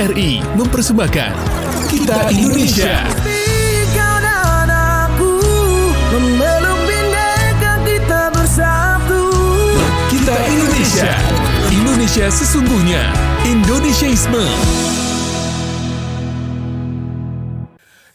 RRI mempersembahkan Kita Indonesia. Kau dan aku memeluk bineka kita bersatu. Kita Indonesia. Indonesia sesungguhnya. Indonesiaisme.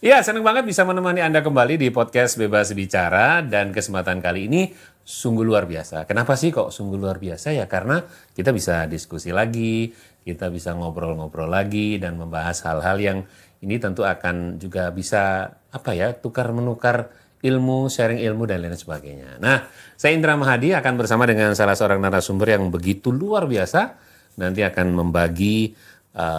Ya, senang banget bisa menemani Anda kembali di podcast Bebas Bicara, dan kesempatan kali ini sungguh luar biasa. Kenapa sih kok sungguh luar biasa? Ya karena kita bisa diskusi lagi, kita bisa ngobrol-ngobrol lagi dan membahas hal-hal yang ini tentu akan juga bisa tukar-menukar ilmu, sharing ilmu dan lain sebagainya. Nah, saya Indra Mahadi akan bersama dengan salah seorang narasumber yang begitu luar biasa, nanti akan membagi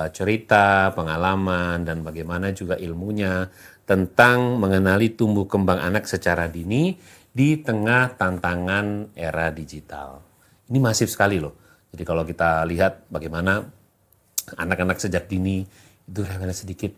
cerita, pengalaman, dan bagaimana juga ilmunya tentang mengenali tumbuh kembang anak secara dini di tengah tantangan era digital. Ini masif sekali loh. Jadi kalau kita lihat bagaimana anak-anak sejak dini itu rewel sedikit,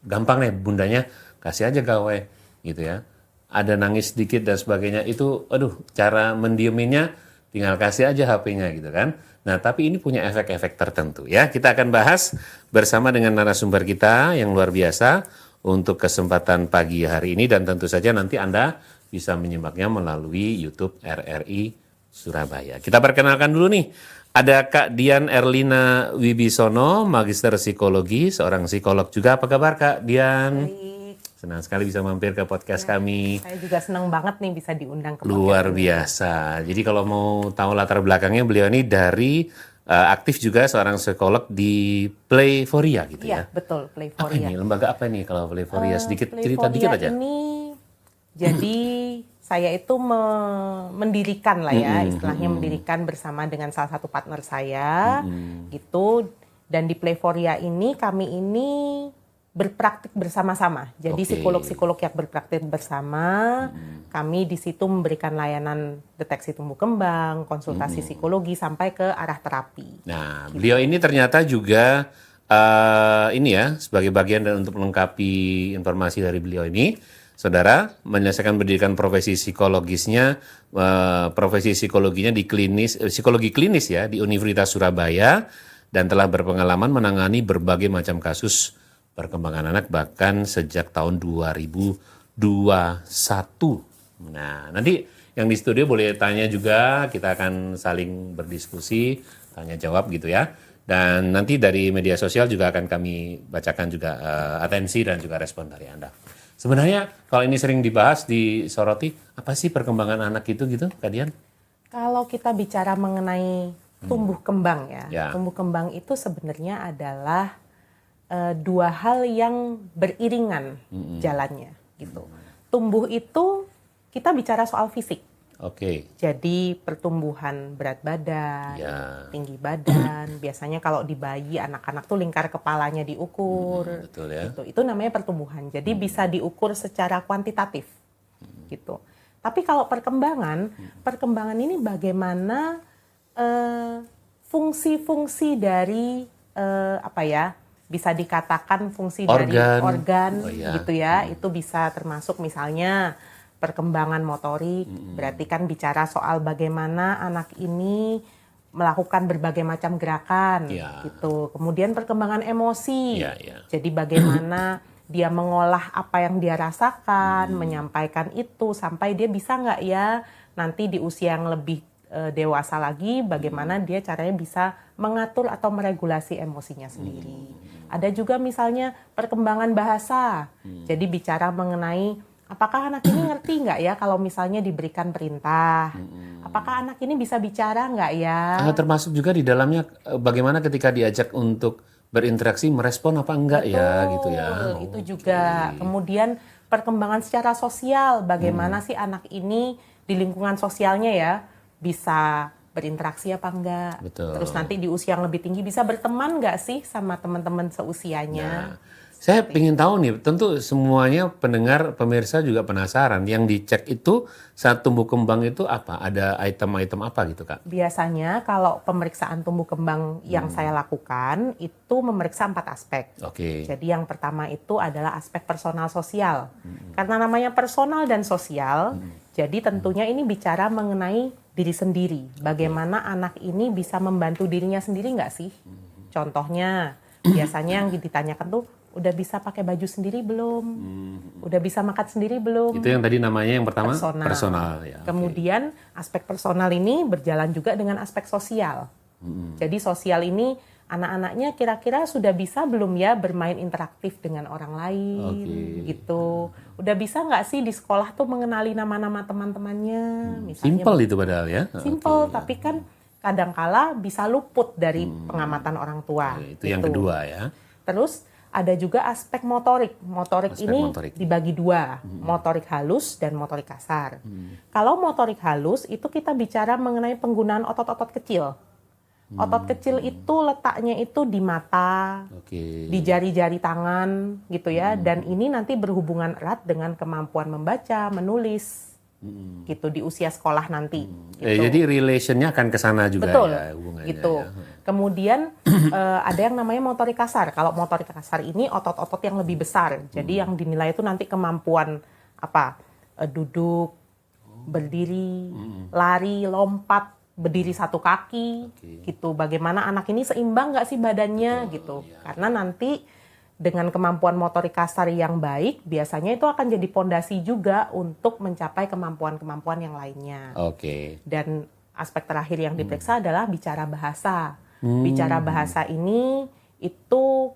gampang nih bundanya kasih aja gawe gitu ya. Ada nangis sedikit dan sebagainya itu, cara mendieminnya tinggal kasih aja HP-nya gitu kan. Nah, tapi ini punya efek-efek tertentu ya. Kita akan bahas bersama dengan narasumber kita yang luar biasa untuk kesempatan pagi hari ini, dan tentu saja nanti Anda bisa menyimaknya melalui YouTube RRI Surabaya. Kita perkenalkan dulu nih. Ada Kak Dian Erlina Wibisono, Magister Psikologi, seorang psikolog juga. Apa kabar Kak Dian? Baik. Senang sekali bisa mampir ke podcast kami. Saya juga senang banget nih bisa diundang ke podcast Luar ini. biasa. Jadi kalau mau tahu latar belakangnya, beliau ini dari aktif juga seorang psikolog di Playforia gitu Iya, ya. betul, Apa Playforia. ini? Lembaga apa ini kalau Playforia? Sedikit cerita Playforia dikit aja. ini jadi saya itu mendirikan lah ya, istilahnya mendirikan bersama dengan salah satu partner saya gitu. Dan di Playforia ini kami ini berpraktik bersama-sama. Jadi Oke. psikolog-psikolog yang berpraktik bersama, kami di situ memberikan layanan deteksi tumbuh kembang, konsultasi psikologi sampai ke arah terapi. Nah, beliau ini ternyata juga sebagai bagian dan untuk melengkapi informasi dari beliau ini, saudara menyelesaikan pendidikan profesi psikologisnya, profesi psikologinya di psikologi klinis ya di Universitas Surabaya, dan telah berpengalaman menangani berbagai macam kasus perkembangan anak bahkan sejak tahun 2021. Nah, nanti yang di studio boleh tanya juga, kita akan saling berdiskusi, tanya jawab gitu ya. Dan nanti dari media sosial juga akan kami bacakan juga atensi dan juga respon dari Anda. Sebenarnya kalau ini sering dibahas, disoroti, apa sih perkembangan anak itu gitu, Kak Dian? Kalau kita bicara mengenai tumbuh kembang Ya. tumbuh kembang itu sebenarnya adalah dua hal yang beriringan jalannya gitu. Tumbuh itu kita bicara soal fisik. Oke. Jadi pertumbuhan berat badan, Ya. tinggi badan, biasanya kalau di bayi anak-anak tuh lingkar kepalanya diukur. Betul ya. Gitu. Itu namanya pertumbuhan. Jadi bisa diukur secara kuantitatif. Gitu. Tapi kalau perkembangan ini bagaimana fungsi-fungsi dari bisa dikatakan fungsi dari organ Oh, iya. gitu ya. Itu bisa termasuk misalnya perkembangan motorik, berarti kan bicara soal bagaimana anak ini melakukan berbagai macam gerakan Iya. gitu. Kemudian perkembangan emosi. Iya, iya. Jadi bagaimana dia mengolah apa yang dia rasakan, menyampaikan itu sampai dia bisa nggak ya nanti di usia yang lebih dewasa lagi, bagaimana dia caranya bisa mengatur atau meregulasi emosinya sendiri. Ada juga misalnya perkembangan bahasa. Jadi bicara mengenai apakah anak ini ngerti nggak ya kalau misalnya diberikan perintah? Apakah anak ini bisa bicara nggak ya? Termasuk juga di dalamnya bagaimana ketika diajak untuk berinteraksi merespon apa enggak ya gitu ya. Betul, itu juga. Kemudian perkembangan secara sosial, bagaimana sih anak ini di lingkungan sosialnya ya bisa berinteraksi apa enggak. Betul. Terus nanti di usia yang lebih tinggi bisa berteman nggak sih sama teman-teman seusianya. Saya ingin tahu nih, tentu semuanya pendengar, pemirsa juga penasaran. Yang dicek itu saat tumbuh kembang itu apa? Ada item-item apa gitu, Kak? Biasanya kalau pemeriksaan tumbuh kembang yang saya lakukan itu memeriksa 4 aspek. Oke. Jadi yang pertama itu adalah aspek personal sosial. Karena namanya personal dan sosial, jadi tentunya ini bicara mengenai diri sendiri. Bagaimana anak ini bisa membantu dirinya sendiri nggak sih? Contohnya, biasanya yang ditanyakan tuh udah bisa pakai baju sendiri belum? Udah bisa makan sendiri belum? Itu yang tadi namanya yang pertama Personal. ya. Kemudian aspek personal ini berjalan juga dengan aspek sosial. Jadi sosial ini anak-anaknya kira-kira sudah bisa belum ya bermain interaktif dengan orang lain gitu. Udah bisa nggak sih di sekolah tuh mengenali nama-nama teman-temannya? Misalnya Simple itu padahal ya. simple, tapi kan kadangkala bisa luput dari pengamatan orang tua. Itu yang kedua ya. Terus ada juga aspek motorik. Motorik Aspek ini motorik. dibagi dua, motorik halus dan motorik kasar. Kalau motorik halus itu kita bicara mengenai penggunaan otot-otot kecil. Otot kecil itu letaknya itu di mata, di jari-jari tangan gitu ya. Dan ini nanti berhubungan erat dengan kemampuan membaca, menulis gitu di usia sekolah nanti. Gitu. Jadi relationnya akan ke sana juga. Betul, ya hubungannya. gitu. Ya. Kemudian ada yang namanya motorik kasar. Kalau motorik kasar ini otot-otot yang lebih besar. Jadi yang dinilai itu nanti kemampuan duduk, berdiri, lari, lompat, berdiri satu kaki, gitu. Bagaimana anak ini seimbang nggak sih badannya, gitu. Karena nanti dengan kemampuan motorik kasar yang baik, biasanya itu akan jadi pondasi juga untuk mencapai kemampuan-kemampuan yang lainnya. Dan aspek terakhir yang diperiksa adalah bicara bahasa. Bicara bahasa ini itu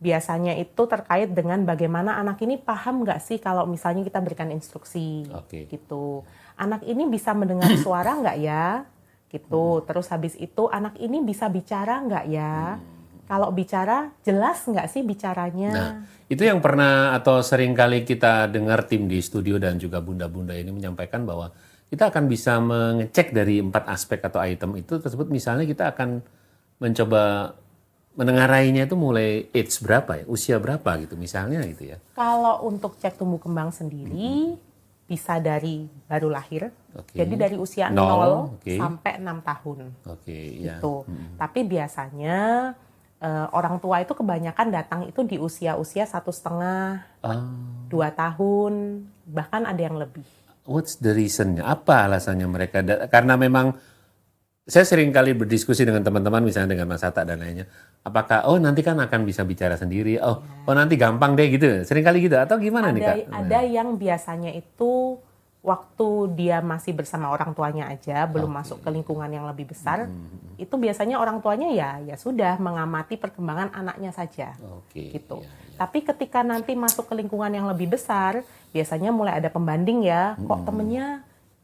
biasanya itu terkait dengan bagaimana anak ini paham nggak sih kalau misalnya kita berikan instruksi, gitu. Anak ini bisa mendengar suara nggak ya, gitu. Terus habis itu anak ini bisa bicara nggak ya? Kalau bicara jelas nggak sih bicaranya? Nah, itu yang pernah atau sering kali kita dengar tim di studio dan juga bunda-bunda ini menyampaikan bahwa kita akan bisa mengecek dari 4 aspek atau item itu tersebut. Misalnya kita akan mencoba menengarainya itu mulai age berapa ya, usia berapa gitu misalnya gitu ya. Kalau untuk cek tumbuh kembang sendiri bisa dari baru lahir, jadi dari usia 0 sampai 6 tahun. Gitu. Tapi biasanya orang tua itu kebanyakan datang itu di usia-usia 1,5, 2 tahun, bahkan ada yang lebih. What's the reason-nya? Apa alasannya mereka? Karena memang saya sering kali berdiskusi dengan teman-teman, misalnya dengan Mas Hatta dan lainnya. Apakah, nanti kan akan bisa bicara sendiri, nanti gampang deh gitu. Sering kali gitu, atau gimana nih Kak? Ada yang biasanya itu waktu dia masih bersama orang tuanya aja, belum masuk ke lingkungan yang lebih besar, itu biasanya orang tuanya ya sudah mengamati perkembangan anaknya saja, gitu. Tapi ketika nanti masuk ke lingkungan yang lebih besar, biasanya mulai ada pembanding ya, kok temennya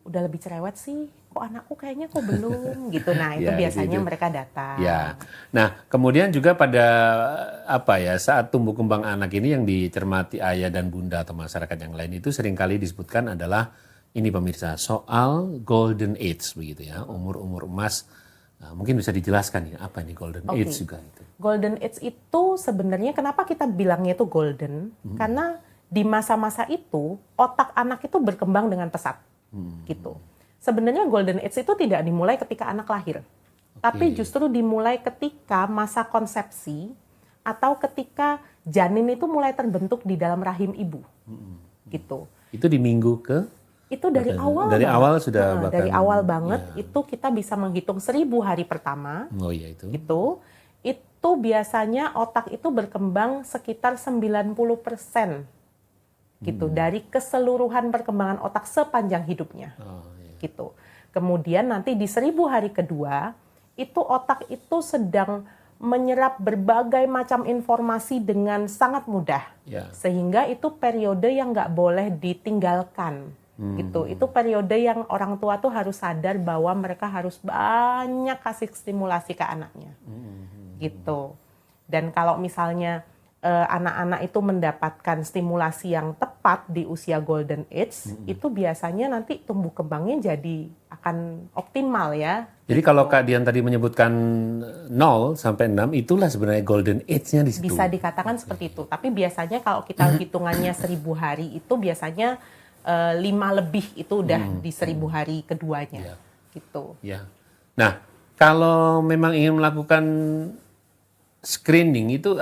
udah lebih cerewet sih, kok anakku kayaknya kok belum, gitu. Nah itu biasanya mereka datang. Nah kemudian juga pada saat tumbuh kembang anak ini yang dicermati ayah dan bunda atau masyarakat yang lain itu seringkali disebutkan adalah ini pemirsa, soal golden age begitu ya, umur emas. Mungkin bisa dijelaskan ya, apa nih golden age juga itu? Golden age itu sebenarnya kenapa kita bilangnya itu golden? Karena di masa-masa itu otak anak itu berkembang dengan pesat, gitu. Sebenarnya golden age itu tidak dimulai ketika anak lahir, tapi justru dimulai ketika masa konsepsi atau ketika janin itu mulai terbentuk di dalam rahim ibu, gitu. Itu di minggu ke? Itu dari awal. Dari awal sudah bahkan. Dari awal banget itu kita bisa menghitung 1000 hari pertama. Itu. Itu biasanya otak itu berkembang sekitar 90% gitu dari keseluruhan perkembangan otak sepanjang hidupnya. Gitu. Kemudian nanti di 1000 hari kedua itu otak itu sedang menyerap berbagai macam informasi dengan sangat mudah. Sehingga itu periode yang nggak boleh ditinggalkan. Gitu. Itu periode yang orang tua tuh harus sadar bahwa mereka harus banyak kasih stimulasi ke anaknya. Gitu. Dan kalau misalnya anak-anak itu mendapatkan stimulasi yang tepat di usia golden age, itu biasanya nanti tumbuh kembangnya jadi akan optimal ya. Jadi kalau Kak Dian tadi menyebutkan 0 sampai 6, itulah sebenarnya golden age-nya di situ. Bisa dikatakan seperti itu. Tapi biasanya kalau kita hitungannya 1000 hari itu biasanya 5 lebih itu udah di 1000 hari keduanya. Gitu. Nah, kalau memang ingin melakukan screening itu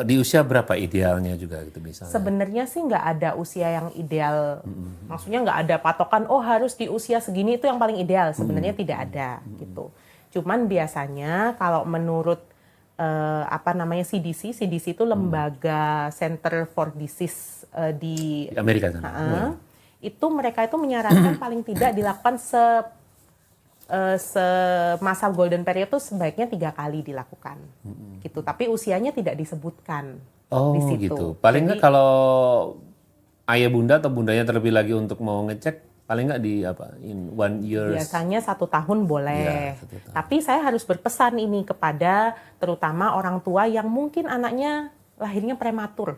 di usia berapa idealnya juga gitu misalnya? Sebenarnya sih nggak ada usia yang ideal. Maksudnya nggak ada patokan, harus di usia segini itu yang paling ideal. Sebenarnya tidak ada gitu. Cuman biasanya kalau menurut CDC itu lembaga Center for Disease di Amerika sana. Itu mereka itu menyarankan paling tidak dilakukan semasa golden period itu sebaiknya 3 kali dilakukan, gitu. Tapi usianya tidak disebutkan di situ. Gitu. Paling nggak kalau ayah bunda atau bundanya terlebih lagi untuk mau ngecek, paling nggak in 1 year. Biasanya 1 tahun boleh. Ya, 1 tahun. Tapi saya harus berpesan ini kepada terutama orang tua yang mungkin anaknya lahirnya prematur.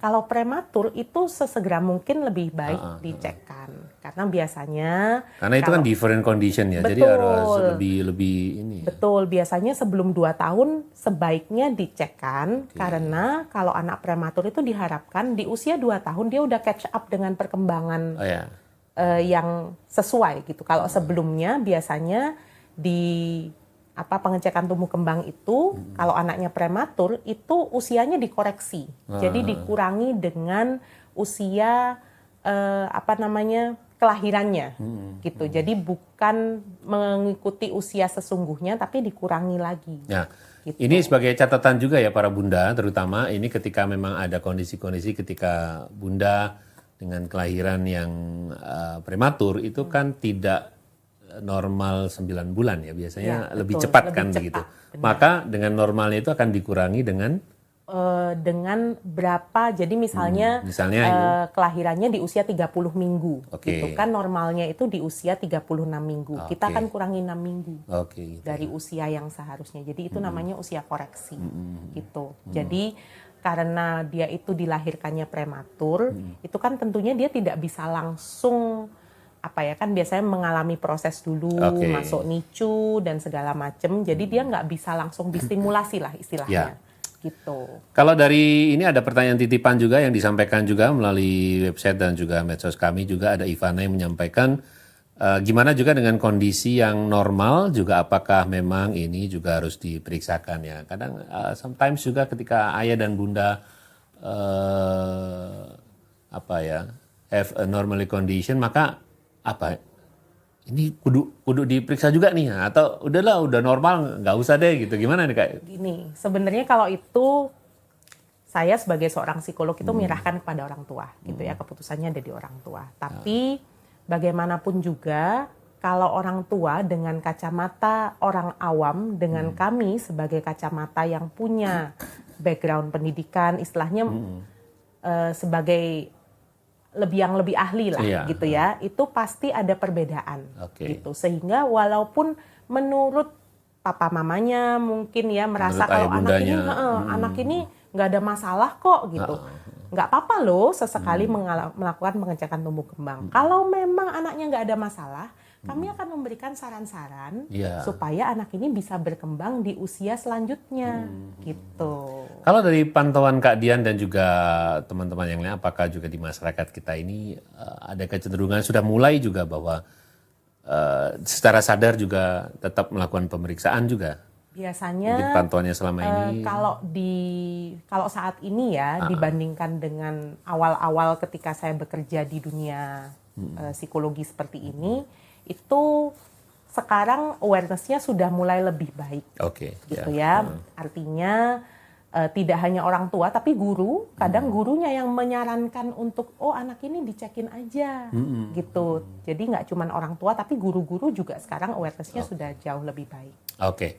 Kalau prematur itu sesegera mungkin lebih baik dicekkan, karena biasanya itu kan different condition ya, jadi harus lebih ini. Betul, biasanya sebelum 2 tahun sebaiknya dicekkan, karena kalau anak prematur itu diharapkan di usia 2 tahun dia udah catch up dengan perkembangan yang sesuai gitu. Kalau sebelumnya biasanya di pengecekan tumbuh kembang itu kalau anaknya prematur itu usianya dikoreksi. Jadi dikurangi dengan usia kelahirannya gitu. Jadi bukan mengikuti usia sesungguhnya tapi dikurangi lagi. Ya. Gitu. Ini sebagai catatan juga ya para bunda, terutama ini ketika memang ada kondisi-kondisi ketika bunda dengan kelahiran yang prematur itu kan tidak normal 9 bulan ya, biasanya lebih cepat kan begitu. Maka dengan normalnya itu akan dikurangi dengan berapa, jadi misalnya kelahirannya di usia 30 minggu gitu kan, normalnya itu di usia 36 minggu. Kita akan kurangi 6 minggu dari usia yang seharusnya. Jadi itu namanya usia koreksi gitu. Jadi karena dia itu dilahirkannya prematur, itu kan tentunya dia tidak bisa langsung kan biasanya mengalami proses dulu, masuk NICU dan segala macam. Jadi dia nggak bisa langsung distimulasi lah istilahnya. Gitu. Kalau dari ini ada pertanyaan titipan juga yang disampaikan juga melalui website dan juga medsos kami juga, ada Ivana yang menyampaikan gimana juga dengan kondisi yang normal juga, apakah memang ini juga harus diperiksakan ya. Kadang sometimes juga ketika ayah dan bunda have a normally condition, maka ini kudu diperiksa juga nih, atau udahlah udah normal nggak usah deh gitu, gimana nih Kak? Gini, sebenarnya kalau itu saya sebagai seorang psikolog itu menyerahkan kepada orang tua gitu ya, keputusannya ada di orang tua. Tapi bagaimanapun juga kalau orang tua dengan kacamata orang awam dengan kami sebagai kacamata yang punya background pendidikan, istilahnya sebagai yang lebih ahli lah gitu ya, itu pasti ada perbedaan gitu. Sehingga walaupun menurut papa mamanya mungkin ya merasa kalau anak ini nggak ada masalah kok gitu, nggak apa-apa loh sesekali melakukan pengecekan tumbuh kembang. Kalau memang anaknya nggak ada masalah, kami akan memberikan saran-saran supaya anak ini bisa berkembang di usia selanjutnya gitu. Kalau dari pantauan Kak Dian dan juga teman-teman yang lain, apakah juga di masyarakat kita ini ada kecenderungan sudah mulai juga bahwa secara sadar juga tetap melakukan pemeriksaan juga? Biasanya mungkin pantauannya selama ini. Kalau saat ini ya dibandingkan dengan awal-awal ketika saya bekerja di dunia psikologi seperti ini, itu sekarang awareness-nya sudah mulai lebih baik. Gitu ya. Artinya tidak hanya orang tua tapi guru, kadang gurunya yang menyarankan untuk anak ini dicekin aja gitu. Jadi nggak cuma orang tua tapi guru-guru juga sekarang awareness-nya sudah jauh lebih baik.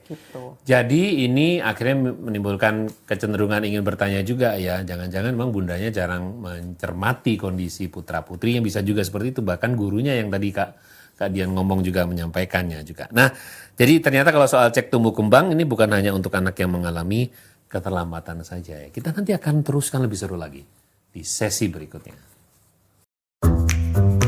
Gitu. Jadi ini akhirnya menimbulkan kecenderungan ingin bertanya juga ya, jangan-jangan memang bundanya jarang mencermati kondisi putra-putri yang bisa juga seperti itu, bahkan gurunya yang tadi Kak Dian ngomong juga menyampaikannya juga. Nah, jadi ternyata kalau soal cek tumbuh kembang ini bukan hanya untuk anak yang mengalami keterlambatan saja ya. Kita nanti akan teruskan lebih seru lagi di sesi berikutnya.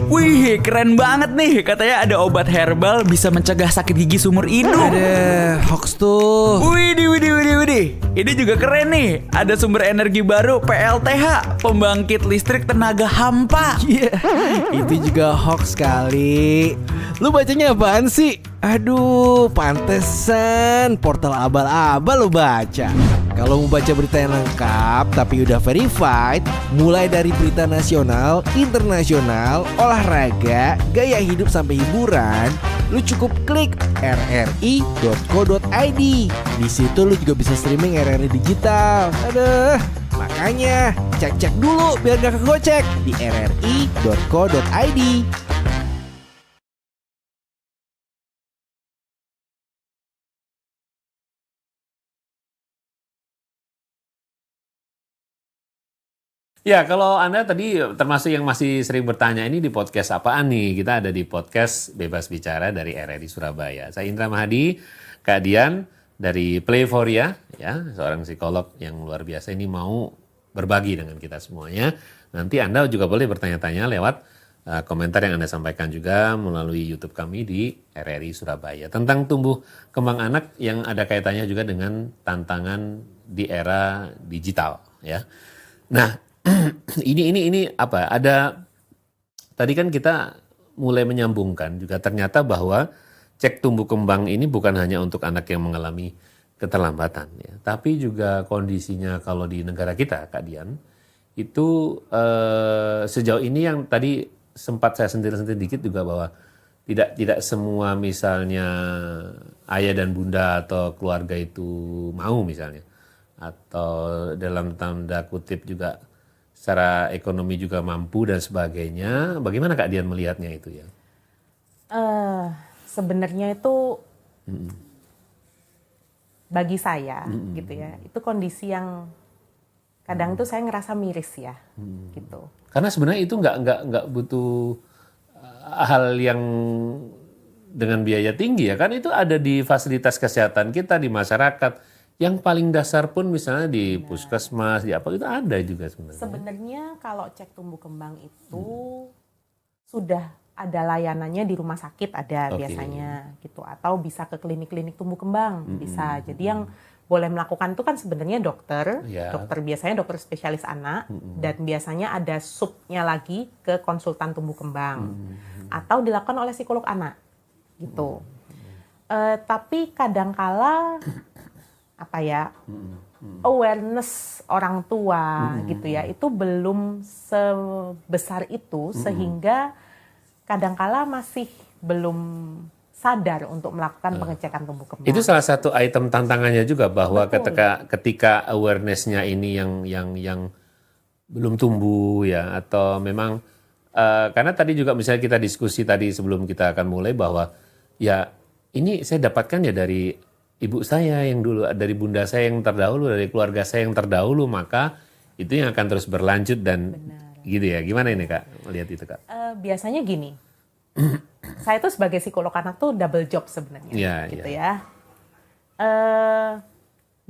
Wih, keren banget nih. Katanya ada obat herbal bisa mencegah sakit gigi seumur hidup. Ada hoax tuh. Widih. Ini juga keren nih. Ada sumber energi baru PLTH, pembangkit listrik tenaga hampa. Itu juga hoax kali. Lu bacanya apaan sih? Aduh, pantesan portal abal-abal lu baca. Kalau mau baca berita yang lengkap tapi udah verified, mulai dari berita nasional, internasional, olahraga, gaya hidup sampai hiburan, lu cukup klik rri.co.id. rri.co.id. Di situ lu juga bisa streaming RRI digital. Aduh, makanya cek-cek dulu biar gak kegocek di rri.co.id. Ya, kalau Anda tadi termasuk yang masih sering bertanya ini di podcast apaan nih? Kita ada di podcast Bebas Bicara dari RRI Surabaya. Saya Indra Mahadi, Kak Dian dari Playforia, ya, seorang psikolog yang luar biasa ini mau berbagi dengan kita semuanya. Nanti Anda juga boleh bertanya-tanya lewat komentar yang Anda sampaikan juga melalui YouTube kami di RRI Surabaya tentang tumbuh kembang anak yang ada kaitannya juga dengan tantangan di era digital, ya. Nah, ini apa? Ada tadi kan kita mulai menyambungkan juga ternyata bahwa cek tumbuh kembang ini bukan hanya untuk anak yang mengalami keterlambatan, ya, tapi juga kondisinya kalau di negara kita, Kak Dian, itu sejauh ini yang tadi sempat saya sentil-sentil dikit juga bahwa tidak semua misalnya ayah dan bunda atau keluarga itu mau misalnya, atau dalam tanda kutip juga secara ekonomi juga mampu dan sebagainya. Bagaimana Kak Dian melihatnya itu ya? Sebenarnya itu bagi saya gitu ya, itu kondisi yang kadang tuh saya ngerasa miris ya, gitu. Karena sebenarnya itu nggak butuh hal yang dengan biaya tinggi ya, kan itu ada di fasilitas kesehatan kita di masyarakat. Yang paling dasar pun misalnya di puskesmas, di apa itu ada juga sebenarnya. Sebenarnya kalau cek tumbuh kembang itu sudah ada layanannya di rumah sakit ada biasanya gitu, atau bisa ke klinik-klinik tumbuh kembang bisa. Jadi yang boleh melakukan itu kan sebenarnya dokter, dokter biasanya dokter spesialis anak, dan biasanya ada subnya lagi ke konsultan tumbuh kembang, atau dilakukan oleh psikolog anak gitu. Tapi kadangkala apa ya, awareness orang tua gitu ya, itu belum sebesar itu sehingga kadangkala masih belum sadar untuk melakukan pengecekan tumbuh kembang. Itu salah satu item tantangannya juga bahwa ketika awareness-nya ini yang belum tumbuh ya, atau memang karena tadi juga misalnya kita diskusi tadi sebelum kita akan mulai bahwa ya ini saya dapatkan ya dari ibu saya yang dulu, dari bunda saya yang terdahulu, dari keluarga saya yang terdahulu, maka itu yang akan terus berlanjut dan gitu ya. Gimana ini Kak, melihat itu Kak? Biasanya gini, saya tuh sebagai psikolog anak tuh double job sebenarnya, gitu ya.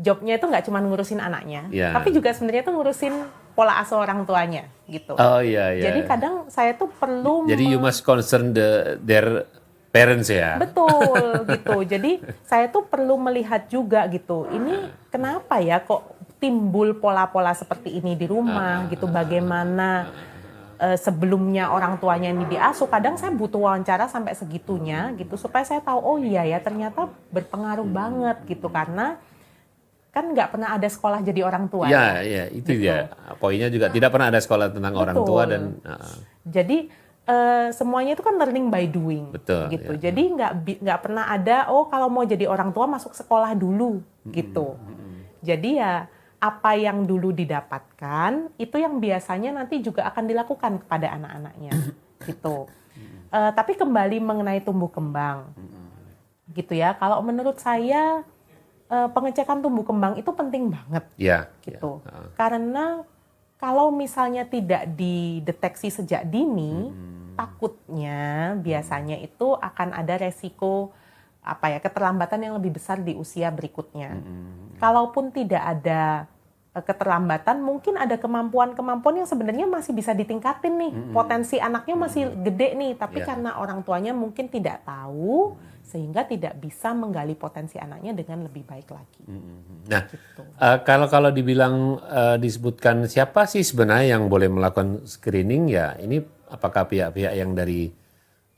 Jobnya itu nggak cuma ngurusin anaknya, tapi juga sebenarnya tuh ngurusin pola asuh orang tuanya, gitu. Oh iya. Jadi kadang saya tuh perlu. Jadi you must concern their parents ya. Betul gitu. Jadi saya tuh perlu melihat juga gitu. Ini kenapa ya kok timbul pola-pola seperti ini di rumah gitu. Bagaimana sebelumnya orang tuanya ini diasuh. Kadang saya butuh wawancara sampai segitunya gitu supaya saya tahu oh iya ya ternyata berpengaruh banget gitu, karena kan nggak pernah ada sekolah jadi orang tua. Iya, itu gitu. Dia. Poinnya juga tidak pernah ada sekolah tentang orang tua dan. Jadi semuanya itu kan learning by doing, gitu. Ya. Jadi nggak pernah ada kalau mau jadi orang tua masuk sekolah dulu, gitu. Jadi ya apa yang dulu didapatkan itu yang biasanya nanti juga akan dilakukan kepada anak-anaknya, gitu. Tapi kembali mengenai tumbuh kembang, gitu ya. Kalau menurut saya pengecekan tumbuh kembang itu penting banget, gitu. Karena kalau misalnya tidak dideteksi sejak dini, takutnya biasanya itu akan ada resiko keterlambatan yang lebih besar di usia berikutnya. Kalaupun tidak ada keterlambatan, mungkin ada kemampuan-kemampuan yang sebenarnya masih bisa ditingkatin nih. Potensi anaknya masih gede nih, tapi karena orang tuanya mungkin tidak tahu, sehingga tidak bisa menggali potensi anaknya dengan lebih baik lagi. Nah, gitu. Kalau dibilang disebutkan siapa sih sebenarnya yang boleh melakukan screening ya, ini apakah pihak-pihak yang dari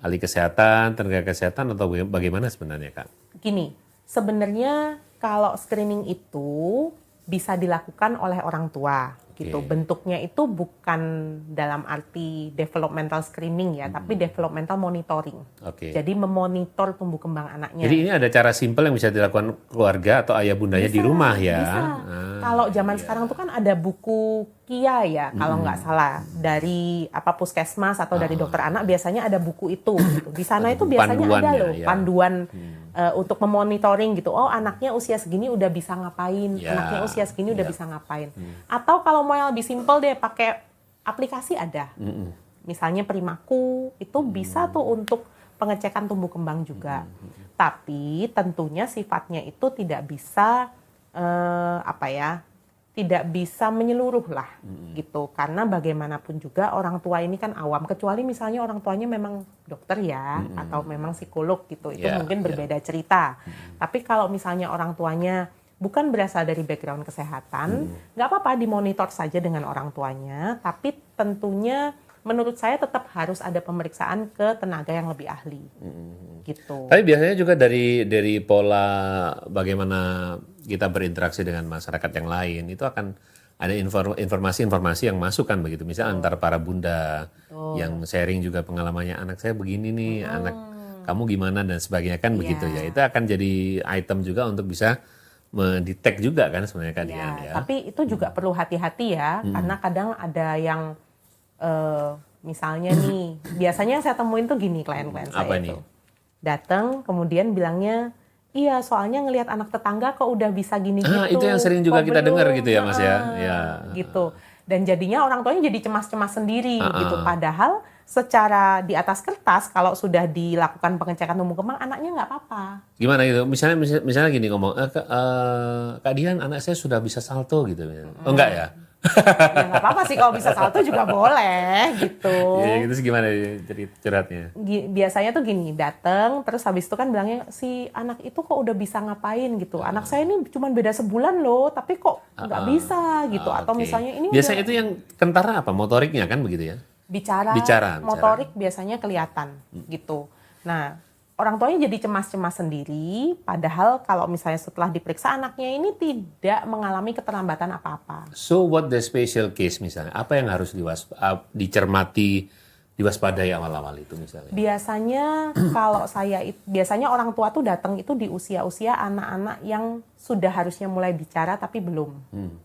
ahli kesehatan, tenaga kesehatan, atau bagaimana sebenarnya Kak? Gini, sebenarnya kalau screening itu bisa dilakukan oleh orang tua gitu. Bentuknya itu bukan dalam arti developmental screening ya, tapi developmental monitoring. Oke. Jadi memonitor tumbuh kembang anaknya. Jadi ini ada cara simpel yang bisa dilakukan keluarga atau ayah bundanya di rumah ya. Bisa. Kalau zaman sekarang tuh kan ada buku KIA ya, kalau nggak salah, dari puskesmas atau dari dokter anak biasanya ada buku itu. Gitu. Di sana itu biasanya ada loh ya. panduan untuk memonitoring gitu. Oh, anaknya usia segini udah bisa ngapain, Ya. anaknya usia segini udah bisa ngapain. Atau kalau mau yang lebih simpel deh, pakai aplikasi ada. Misalnya Primaku itu bisa tuh untuk pengecekan tumbuh kembang juga. Tapi tentunya sifatnya itu tidak bisa tidak bisa menyeluruh lah gitu, karena bagaimanapun juga orang tua ini kan awam, kecuali misalnya orang tuanya memang dokter ya atau memang psikolog gitu, itu mungkin berbeda cerita. Tapi kalau misalnya orang tuanya bukan berasal dari background kesehatan, nggak apa-apa dimonitor saja dengan orang tuanya, tapi tentunya menurut saya tetap harus ada pemeriksaan ke tenaga yang lebih ahli gitu. Tapi biasanya juga dari pola bagaimana kita berinteraksi dengan masyarakat yang lain, itu akan ada informasi-informasi yang masuk kan begitu. Misalnya antara para bunda yang sharing juga pengalamannya, anak saya begini nih, anak kamu gimana dan sebagainya kan begitu ya. Itu akan jadi item juga untuk bisa mendetek juga kan sebenarnya Kak Dian ya. Tapi itu juga perlu hati-hati ya, karena kadang ada yang misalnya nih, biasanya yang saya temuin tuh gini klien-klien saya Apa itu. nih? Datang kemudian bilangnya, iya soalnya ngelihat anak tetangga kok udah bisa gini-gitu. Itu yang sering juga kok kita dengar belum? gitu ya Mas ya. Ya. Gitu. Dan jadinya orang tuanya jadi cemas-cemas sendiri gitu. Padahal secara di atas kertas kalau sudah dilakukan pengecekan tumbuh kembang anaknya nggak apa-apa. Gimana gitu? Misalnya gini ngomong, Kak Dian anak saya sudah bisa salto gitu. Oh enggak ya? Ya nggak apa-apa sih kalau bisa salto juga boleh gitu. Ya gitu sih gimana curhatnya? Biasanya tuh gini, dateng terus habis itu kan bilangnya si anak itu kok udah bisa ngapain gitu. Anak saya ini cuma beda sebulan loh, tapi kok nggak bisa gitu. Atau Oke. misalnya ini biasanya itu yang kentara apa? Motoriknya kan begitu ya? bicara. Motorik biasanya kelihatan gitu. Nah, orang tuanya jadi cemas-cemas sendiri, padahal kalau misalnya setelah diperiksa anaknya ini tidak mengalami keterlambatan apa-apa. So what the special case misalnya? Apa yang harus dicermati, diwaspadai awal-awal itu misalnya? Biasanya kalau biasanya orang tua tuh datang itu di usia-usia anak-anak yang sudah harusnya mulai bicara tapi belum.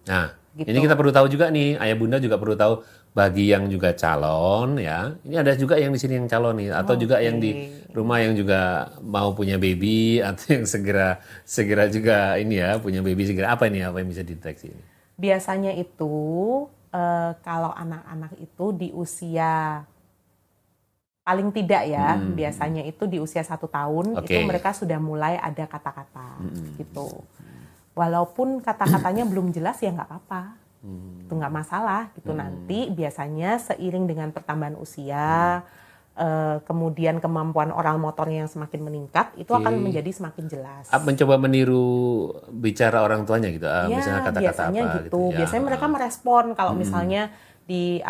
Nah, Gitu. ini kita perlu tahu juga nih, ayah bunda juga perlu tahu bagi yang juga calon ya. Ini ada juga yang di sini yang calon nih, atau juga yang di rumah yang juga mau punya baby atau yang segera juga ini ya punya baby segera. Apa ini? Apa yang bisa dideteksi ini? Biasanya itu kalau anak-anak itu di usia paling tidak ya, biasanya itu di usia 1 tahun itu mereka sudah mulai ada kata-kata gitu. Walaupun kata-katanya belum jelas ya nggak apa-apa, itu nggak masalah gitu. Nanti biasanya seiring dengan pertambahan usia, kemudian kemampuan oral motornya yang semakin meningkat, itu akan menjadi semakin jelas. Mencoba meniru bicara orang tuanya gitu, misalnya kata-kata biasanya apa gitu. Ya. Biasanya mereka merespon kalau misalnya di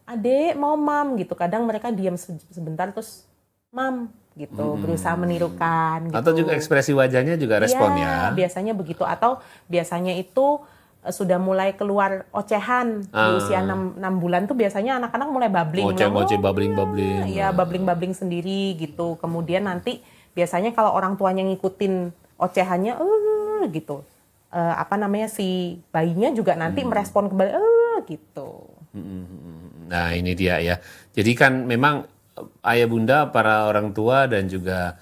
adek mau mam gitu. Kadang mereka diam sebentar terus mam gitu, berusaha menirukan gitu. Atau juga ekspresi wajahnya juga respon ya. Biasanya begitu, atau biasanya itu sudah mulai keluar ocehan di usia 6 bulan tuh biasanya anak-anak mulai babbling. Ngoceh-ngoceh, babbling-babbling. Iya, babbling-babbling sendiri gitu. Kemudian nanti biasanya kalau orang tuanya ngikutin ocehannya gitu. Si bayinya juga nanti merespon kembali gitu. Nah, ini dia ya. Jadi kan memang ayah bunda, para orang tua dan juga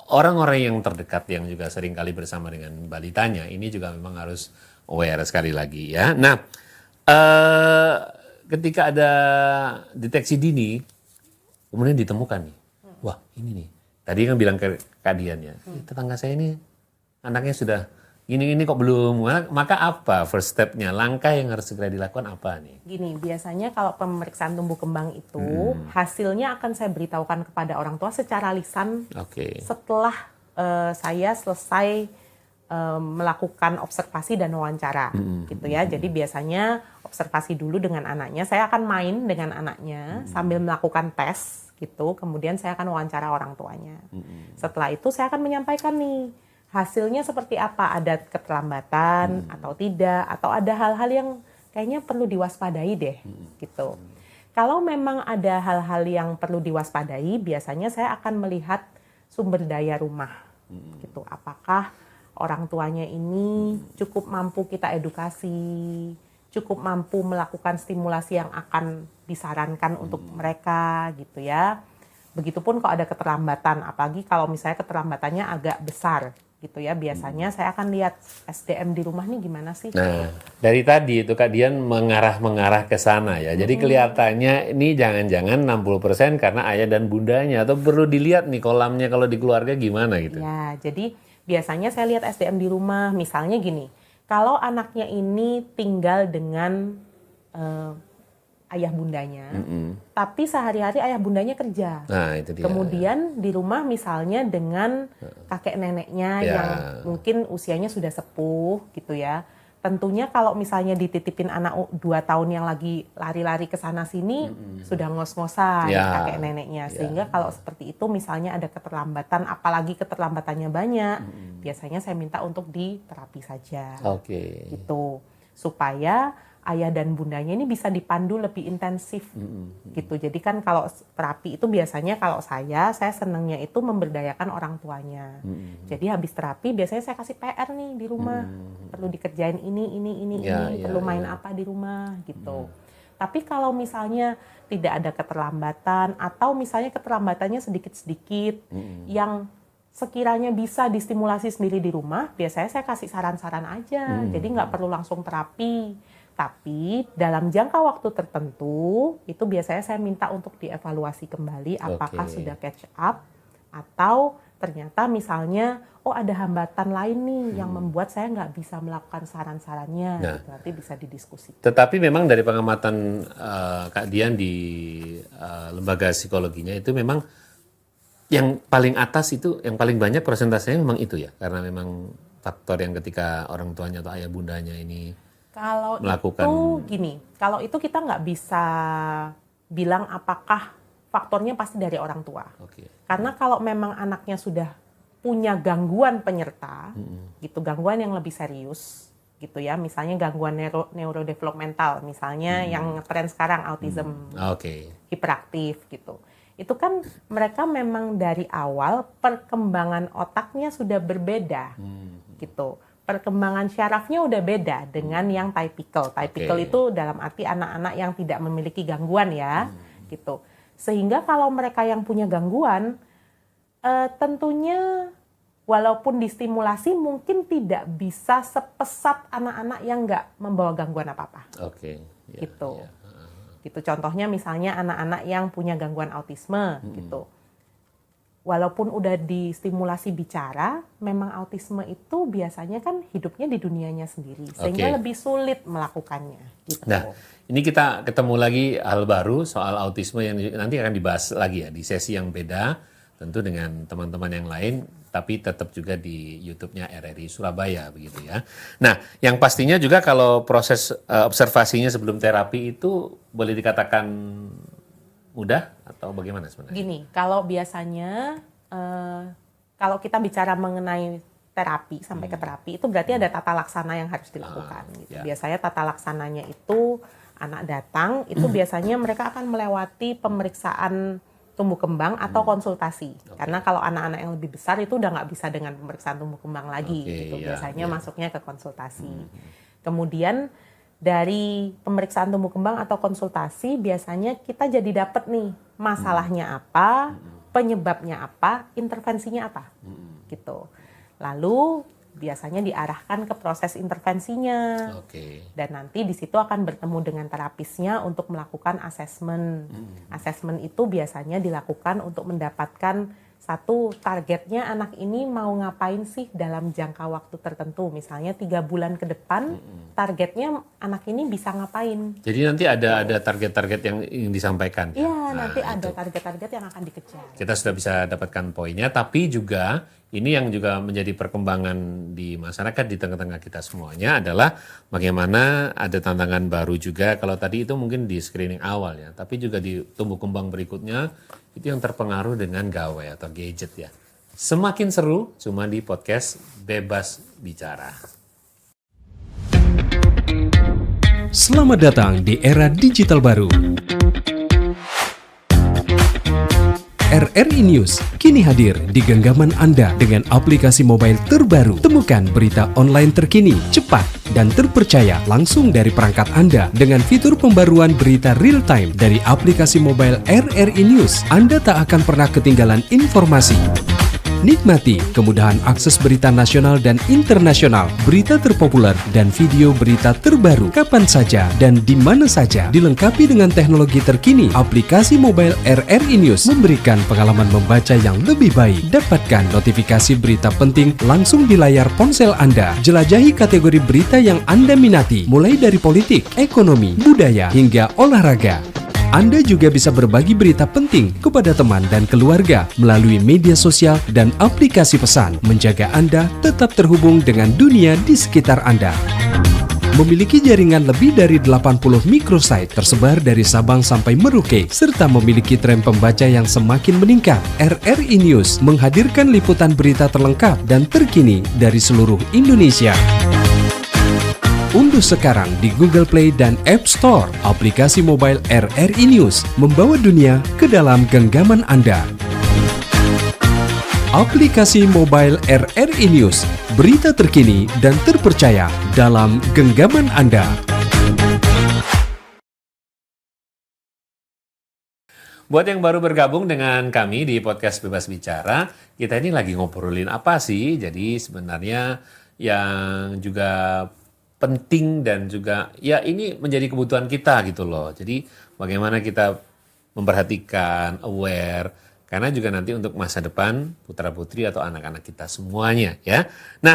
orang-orang yang terdekat yang juga sering kali bersama dengan balitanya ini juga memang harus aware sekali lagi ya. Nah, ketika ada deteksi dini, kemudian ditemukan nih, wah ini nih, tadi kan bilang ke Kak Dian ya, tetangga saya ini anaknya sudah gini kok belum, maka apa first step-nya, langkah yang harus segera dilakukan apa nih? Gini, biasanya kalau pemeriksaan tumbuh kembang itu hasilnya akan saya beritahukan kepada orang tua secara lisan setelah saya selesai melakukan observasi dan wawancara gitu ya. Jadi biasanya observasi dulu dengan anaknya, saya akan main dengan anaknya sambil melakukan tes gitu, kemudian saya akan wawancara orang tuanya. Setelah itu saya akan menyampaikan nih, hasilnya seperti apa, ada keterlambatan atau tidak, atau ada hal-hal yang kayaknya perlu diwaspadai deh, gitu. Kalau memang ada hal-hal yang perlu diwaspadai, biasanya saya akan melihat sumber daya rumah, gitu. Apakah orang tuanya ini cukup mampu kita edukasi, cukup mampu melakukan stimulasi yang akan disarankan untuk mereka, gitu ya. Begitupun kalau ada keterlambatan, apalagi kalau misalnya keterlambatannya agak besar, gitu ya. Biasanya saya akan lihat SDM di rumah nih gimana sih. Nah, dari tadi itu Kak Dian mengarah ke sana ya. Jadi kelihatannya ini jangan-jangan 60% karena ayah dan bundanya, atau perlu dilihat nih kolamnya kalau di keluarga gimana gitu. Ya, jadi biasanya saya lihat SDM di rumah, misalnya gini, kalau anaknya ini tinggal dengan ayah bundanya, tapi sehari-hari ayah bundanya kerja. Nah, itu dia. Kemudian di rumah misalnya dengan kakek neneknya Ya. yang mungkin usianya sudah sepuh gitu ya. Tentunya kalau misalnya dititipin anak 2 tahun yang lagi lari-lari ke sana sini sudah ngos-ngosan Ya. kakek neneknya. Sehingga kalau seperti itu misalnya ada keterlambatan, apalagi keterlambatannya banyak, biasanya saya minta untuk diterapi saja. Oke. Gitu. Supaya ayah dan bundanya ini bisa dipandu lebih intensif gitu. Jadi kan kalau terapi itu biasanya kalau saya senangnya itu memberdayakan orang tuanya. Jadi habis terapi biasanya saya kasih PR nih di rumah. Perlu dikerjain ini, Ya, perlu main apa di rumah gitu. Tapi kalau misalnya tidak ada keterlambatan atau misalnya keterlambatannya sedikit-sedikit yang sekiranya bisa distimulasi sendiri di rumah, biasanya saya kasih saran-saran aja. Jadi nggak perlu langsung terapi. Tapi dalam jangka waktu tertentu, itu biasanya saya minta untuk dievaluasi kembali apakah Oke. sudah catch up atau ternyata misalnya, oh ada hambatan lain nih yang membuat saya nggak bisa melakukan saran-sarannya. Nah. Gitu. Nanti bisa didiskusi. Tetapi memang dari pengamatan Kak Dian di lembaga psikologinya itu memang yang paling atas itu, yang paling banyak persentasenya memang itu ya, karena memang faktor yang ketika orang tuanya atau ayah bundanya ini Kalau melakukan- itu gini, kalau itu kita nggak bisa bilang apakah faktornya pasti dari orang tua. Oke. Karena kalau memang anaknya sudah punya gangguan penyerta, gitu, gangguan yang lebih serius, gitu ya, misalnya gangguan neurodevelopmental, misalnya yang ngetren sekarang autism, Oke. hiperaktif, gitu. Itu kan mereka memang dari awal perkembangan otaknya sudah berbeda, gitu. Perkembangan syarafnya udah beda dengan yang typical. Typical Oke. itu dalam arti anak-anak yang tidak memiliki gangguan ya, gitu. Sehingga kalau mereka yang punya gangguan, tentunya walaupun distimulasi mungkin tidak bisa sepesat anak-anak yang nggak membawa gangguan apa-apa, Oke. Ya, gitu. ya. Gitu. Contohnya misalnya anak-anak yang punya gangguan autisme, gitu. Walaupun udah distimulasi bicara, memang autisme itu biasanya kan hidupnya di dunianya sendiri, sehingga Oke. lebih sulit melakukannya. Gitu. Nah, ini kita ketemu lagi hal baru soal autisme yang nanti akan dibahas lagi ya di sesi yang beda, tentu dengan teman-teman yang lain, tapi tetap juga di YouTube-nya RRI Surabaya begitu ya. Nah, yang pastinya juga kalau proses observasinya sebelum terapi itu boleh dikatakan mudah atau bagaimana sebenarnya? Gini, kalau biasanya kalau kita bicara mengenai terapi sampai ke terapi itu berarti ada tata laksana yang harus dilakukan. Gitu. ya. Biasanya tata laksananya itu anak datang itu biasanya mereka akan melewati pemeriksaan tumbuh kembang atau konsultasi. Karena kalau anak-anak yang lebih besar itu udah nggak bisa dengan pemeriksaan tumbuh kembang lagi. Oke, Gitu. ya, Biasanya ya. masuknya ke konsultasi. Kemudian dari pemeriksaan tumbuh kembang atau konsultasi biasanya kita jadi dapat nih masalahnya apa, penyebabnya apa, intervensinya apa, gitu. Lalu biasanya diarahkan ke proses intervensinya Oke. dan nanti di situ akan bertemu dengan terapisnya untuk melakukan asesmen. Asesmen itu biasanya dilakukan untuk mendapatkan satu targetnya anak ini mau ngapain sih dalam jangka waktu tertentu, misalnya 3 bulan ke depan targetnya anak ini bisa ngapain. Jadi nanti ada target-target yang ingin disampaikan. Iya, Nah, nanti ada itu. target-target yang akan dikejar. Kita sudah bisa dapatkan poinnya, tapi juga ini yang juga menjadi perkembangan di masyarakat di tengah-tengah kita semuanya adalah bagaimana ada tantangan baru juga. Kalau tadi itu mungkin di screening awal ya, tapi juga di tumbuh kembang berikutnya itu yang terpengaruh dengan gawai atau gadget ya. semakin seru cuma di podcast Bebas Bicara. Selamat datang di era digital baru. RRI News kini hadir di genggaman Anda dengan aplikasi mobile terbaru. Temukan berita online terkini, cepat, dan terpercaya langsung dari perangkat Anda dengan fitur pembaruan berita real time dari aplikasi mobile RRI News. Anda tak akan pernah ketinggalan informasi. Nikmati kemudahan akses berita nasional dan internasional, berita terpopuler, dan video berita terbaru kapan saja dan di mana saja. Dilengkapi dengan teknologi terkini, aplikasi mobile RRI News memberikan pengalaman membaca yang lebih baik. Dapatkan notifikasi berita penting langsung di layar ponsel Anda. Jelajahi kategori berita yang Anda minati, mulai dari politik, ekonomi, budaya, hingga olahraga. Anda juga bisa berbagi berita penting kepada teman dan keluarga melalui media sosial dan aplikasi pesan, menjaga Anda tetap terhubung dengan dunia di sekitar Anda. Memiliki jaringan lebih dari 80 microsite tersebar dari Sabang sampai Merauke, serta memiliki tren pembaca yang semakin meningkat. RRI News menghadirkan liputan berita terlengkap dan terkini dari seluruh Indonesia. Unduh sekarang di Google Play dan App Store aplikasi mobile RRI News, membawa dunia ke dalam genggaman Anda. Aplikasi mobile RRI News, berita terkini dan terpercaya dalam genggaman Anda. Buat yang baru bergabung dengan kami di podcast Bebas Bicara, kita ini lagi ngobrolin apa sih? Jadi sebenarnya yang juga penting dan juga ya ini menjadi kebutuhan kita gitu loh. Jadi bagaimana kita memperhatikan, aware, karena juga nanti untuk masa depan putra-putri atau anak-anak kita semuanya ya. Nah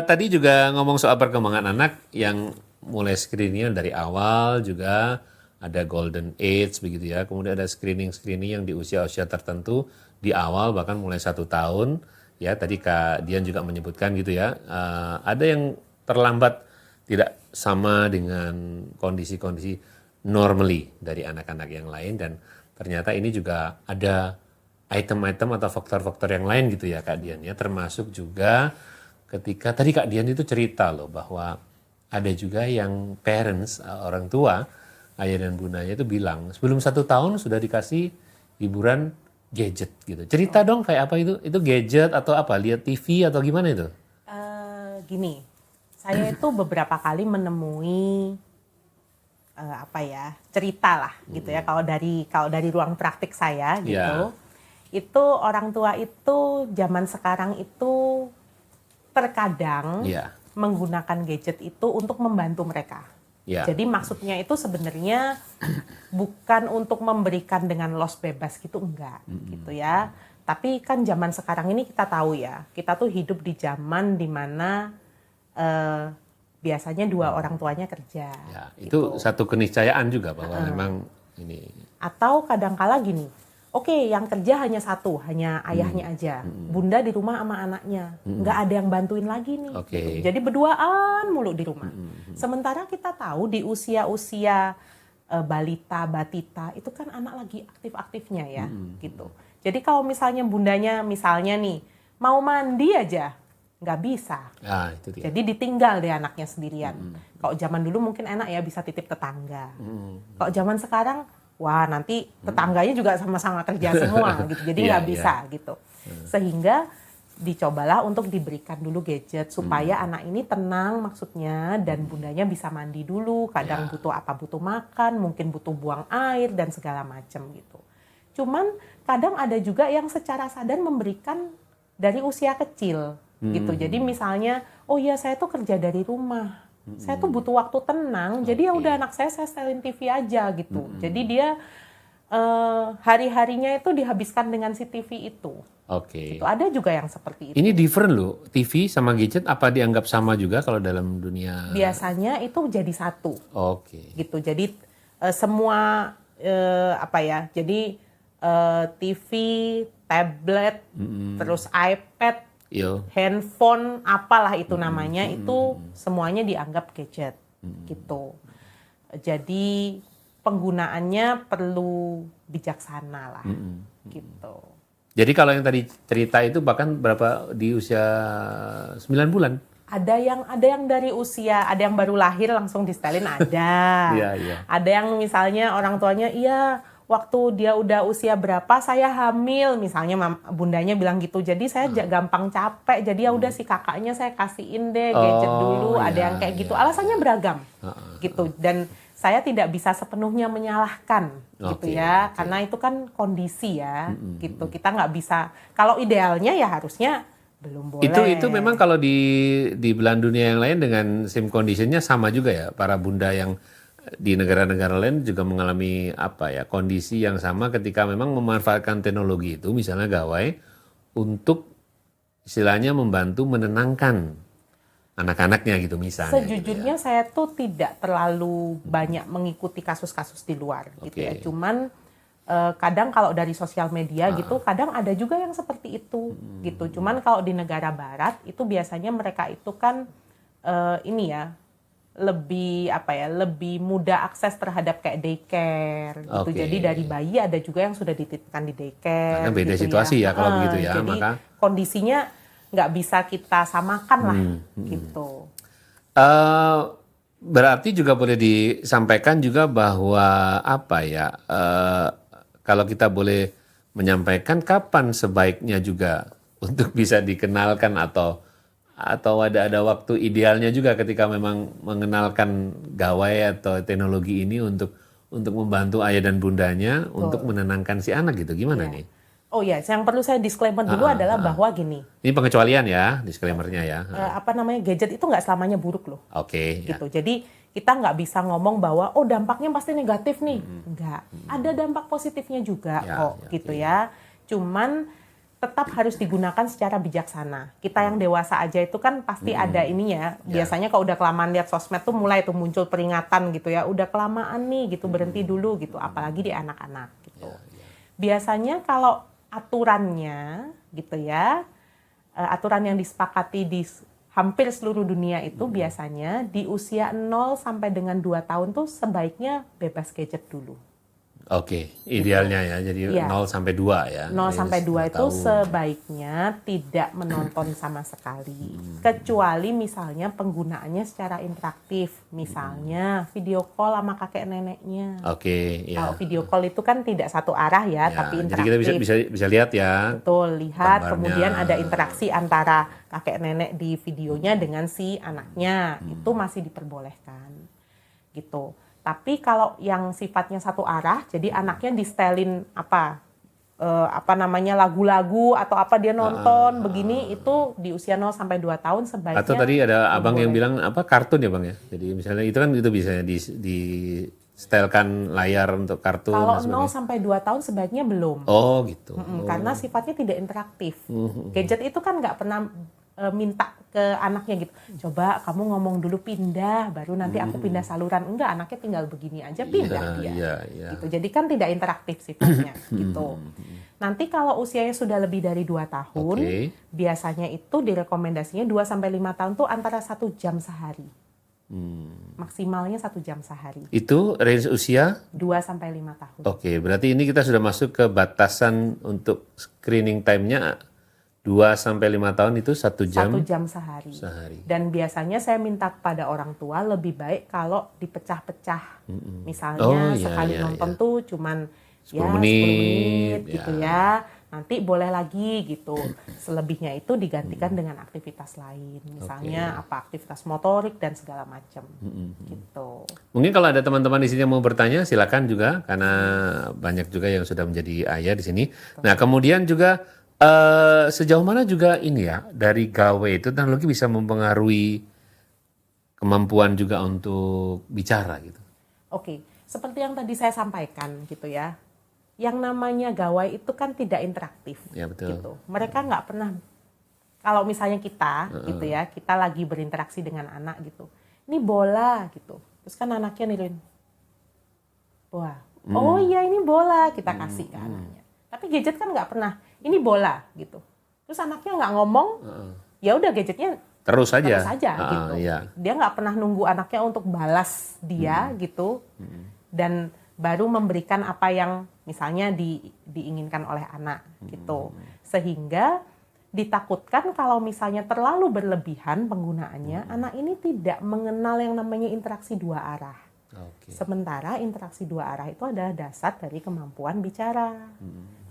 tadi juga ngomong soal perkembangan anak yang mulai screening dari awal, juga ada golden age begitu ya. Kemudian ada screening yang di usia-usia tertentu di awal bahkan mulai 1 tahun ya. Tadi Kak Dian juga menyebutkan gitu ya. Ada yang terlambat tidak sama dengan kondisi-kondisi normally dari anak-anak yang lain, dan ternyata ini juga ada item-item atau faktor-faktor yang lain gitu ya Kak Dian ya, termasuk juga ketika tadi Kak Dian itu cerita loh bahwa ada juga yang parents, orang tua, ayah dan bundanya itu bilang sebelum 1 tahun sudah dikasih hiburan gadget gitu. Cerita dong kayak apa itu gadget atau apa, lihat TV atau gimana itu? Gini, saya itu beberapa kali menemui cerita lah gitu ya. Kalau dari ruang praktik saya gitu, itu orang tua itu zaman sekarang itu terkadang menggunakan gadget itu untuk membantu mereka. Jadi maksudnya itu sebenarnya bukan untuk memberikan dengan los bebas gitu, enggak gitu ya. Tapi kan zaman sekarang ini kita tahu ya, kita tuh hidup di zaman dimana biasanya 2 orang tuanya kerja. Ya, itu satu keniscayaan juga bahwa memang ini. Atau kadang-kala gini, oke, yang kerja hanya satu, hanya ayahnya aja. Bunda di rumah sama anaknya, nggak ada yang bantuin lagi nih. Gitu. Jadi berduaan mulu di rumah. Sementara kita tahu di usia-usia balita, batita, itu kan anak lagi aktif-aktifnya ya. Gitu. Jadi kalau misalnya bundanya misalnya nih, mau mandi aja, nggak bisa. Itu dia. Jadi ditinggal deh anaknya sendirian. Kalau zaman dulu mungkin enak ya bisa titip tetangga. Kalau zaman sekarang, wah nanti tetangganya juga sama-sama kerja semua gitu. Jadi nggak bisa gitu. Sehingga dicobalah untuk diberikan dulu gadget supaya anak ini tenang maksudnya, dan bundanya bisa mandi dulu. Kadang butuh makan, mungkin butuh buang air dan segala macam gitu. Cuman kadang ada juga yang secara sadar memberikan dari usia kecil. Gitu. Jadi misalnya, oh ya saya tuh kerja dari rumah, saya tuh butuh waktu tenang, jadi ya udah anak saya setelin TV aja gitu. Jadi dia hari-harinya itu dihabiskan dengan si TV itu. Gitu. Ada juga yang seperti itu. Ini different loh, TV sama gadget apa dianggap sama juga kalau dalam dunia? Biasanya itu jadi satu. Gitu. Jadi semua jadi TV, tablet, terus iPad, handphone, apalah itu namanya, itu semuanya dianggap gadget gitu. Jadi penggunaannya perlu bijaksana lah gitu. Jadi kalau yang tadi cerita itu bahkan berapa di usia 9 bulan? Ada yang dari usia, ada yang baru lahir langsung distelin ada. Iya. Ada yang misalnya orang tuanya, iya waktu dia udah usia berapa saya hamil, misalnya bundanya bilang gitu. Jadi saya gampang capek, jadi ya udah si kakaknya saya kasihin deh gadget dulu. Ada yang kayak gitu, alasannya beragam gitu. Dan saya tidak bisa sepenuhnya menyalahkan gitu ya, karena itu kan kondisi ya gitu. Kita nggak bisa, kalau idealnya ya harusnya belum boleh. Itu memang kalau di belahan dunia yang lain dengan same conditionnya sama juga ya, para bunda yang di negara-negara lain juga mengalami kondisi yang sama ketika memang memanfaatkan teknologi itu, misalnya gawai untuk istilahnya membantu menenangkan anak-anaknya gitu misalnya. Sejujurnya gitu ya. Saya tuh tidak terlalu banyak mengikuti kasus-kasus di luar gitu ya. Cuman kadang kalau dari sosial media gitu, kadang ada juga yang seperti itu gitu. Cuman kalau di negara barat itu biasanya mereka itu kan lebih mudah akses terhadap kayak daycare gitu. Jadi dari bayi ada juga yang sudah dititipkan di daycare. Karena beda gitu situasi ya kalau begitu ya. Jadi maka kondisinya nggak bisa kita samakan lah gitu. Berarti juga boleh disampaikan juga bahwa kalau kita boleh menyampaikan kapan sebaiknya juga untuk bisa dikenalkan atau ada waktu idealnya juga ketika memang mengenalkan gawai atau teknologi ini untuk membantu ayah dan bundanya untuk menenangkan si anak gitu. Gimana nih? Oh ya, yang perlu saya disclaimer dulu adalah bahwa gini. Ini pengecualian ya, disclaimernya ya. Gadget itu nggak selamanya buruk loh. Oke. Gitu. Jadi kita nggak bisa ngomong bahwa dampaknya pasti negatif nih. Enggak. Ada dampak positifnya juga gitu ya. Cuman tetap harus digunakan secara bijaksana. Kita yang dewasa aja itu kan pasti ada ininya. Biasanya kalau udah kelamaan lihat sosmed tuh mulai tuh muncul peringatan gitu ya. Udah kelamaan nih gitu, berhenti dulu gitu. Apalagi di anak-anak gitu. Biasanya kalau aturannya gitu ya, aturan yang disepakati di hampir seluruh dunia itu biasanya di usia 0 sampai dengan 2 tahun tuh sebaiknya bebas gadget dulu. Oke, idealnya ya. Jadi 0 sampai 2 ya. 0 sampai 2 itu sebaiknya tidak menonton sama sekali. Kecuali misalnya penggunaannya secara interaktif. Misalnya video call sama kakek neneknya. Oke, ya. Kalau video call itu kan tidak satu arah ya, tapi interaktif. Jadi kita bisa lihat ya. Betul, lihat gambarnya. kemudian ada interaksi antara kakek nenek di videonya dengan si anaknya. Itu masih diperbolehkan. Gitu. Tapi kalau yang sifatnya satu arah, jadi anaknya distelin lagu-lagu atau apa dia nonton begini, itu di usia 0 sampai 2 tahun sebaiknya. Atau tadi ada abang yang bilang kartun ya bang ya. Jadi misalnya itu kan itu bisa di setelkan layar untuk kartun. Kalau 0 sampai 2 tahun sebaiknya belum. Oh gitu. Karena sifatnya tidak interaktif. Gadget itu kan nggak pernah minta ke anaknya gitu. Coba kamu ngomong dulu pindah, baru nanti aku pindah saluran. Enggak, anaknya tinggal begini aja pindah dia. Gitu. Jadi kan tidak interaktif sifatnya gitu. Nanti kalau usianya sudah lebih dari 2 tahun, biasanya itu direkomendasinya 2 sampai 5 tahun tuh antara 1 jam sehari. Maksimalnya 1 jam sehari. Itu range usia? 2 sampai 5 tahun. Oke, berarti ini kita sudah masuk ke batasan untuk screening time-nya 2 sampai 5 tahun itu 1 jam? 1 jam sehari. Dan biasanya saya minta kepada orang tua lebih baik kalau dipecah-pecah. Misalnya sekali nonton tuh cuman 10 menit gitu ya. Nanti boleh lagi gitu. Selebihnya itu digantikan dengan aktivitas lain. Misalnya aktivitas motorik dan segala macam. Gitu. Mungkin kalau ada teman-teman di sini yang mau bertanya silakan juga karena banyak juga yang sudah menjadi ayah di sini. Nah, kemudian juga sejauh mana juga ini ya dari gawai itu teknologi bisa mempengaruhi kemampuan juga untuk bicara gitu. Oke, seperti yang tadi saya sampaikan gitu ya. Yang namanya gawai itu kan tidak interaktif. Ya betul. Gitu. Mereka nggak pernah, kalau misalnya kita gitu ya, kita lagi berinteraksi dengan anak gitu. Ini bola gitu. Terus kan anaknya niruin. Wah, oh iya ini bola, kita kasih ke anaknya. Tapi gadget kan nggak pernah, ini bola gitu. Terus anaknya nggak ngomong, ya udah gadgetnya terus saja gitu. Dia nggak pernah nunggu anaknya untuk balas dia gitu, dan baru memberikan apa yang misalnya diinginkan oleh anak gitu. Sehingga ditakutkan kalau misalnya terlalu berlebihan penggunaannya, anak ini tidak mengenal yang namanya interaksi dua arah. Oke. Sementara interaksi dua arah itu adalah dasar dari kemampuan bicara.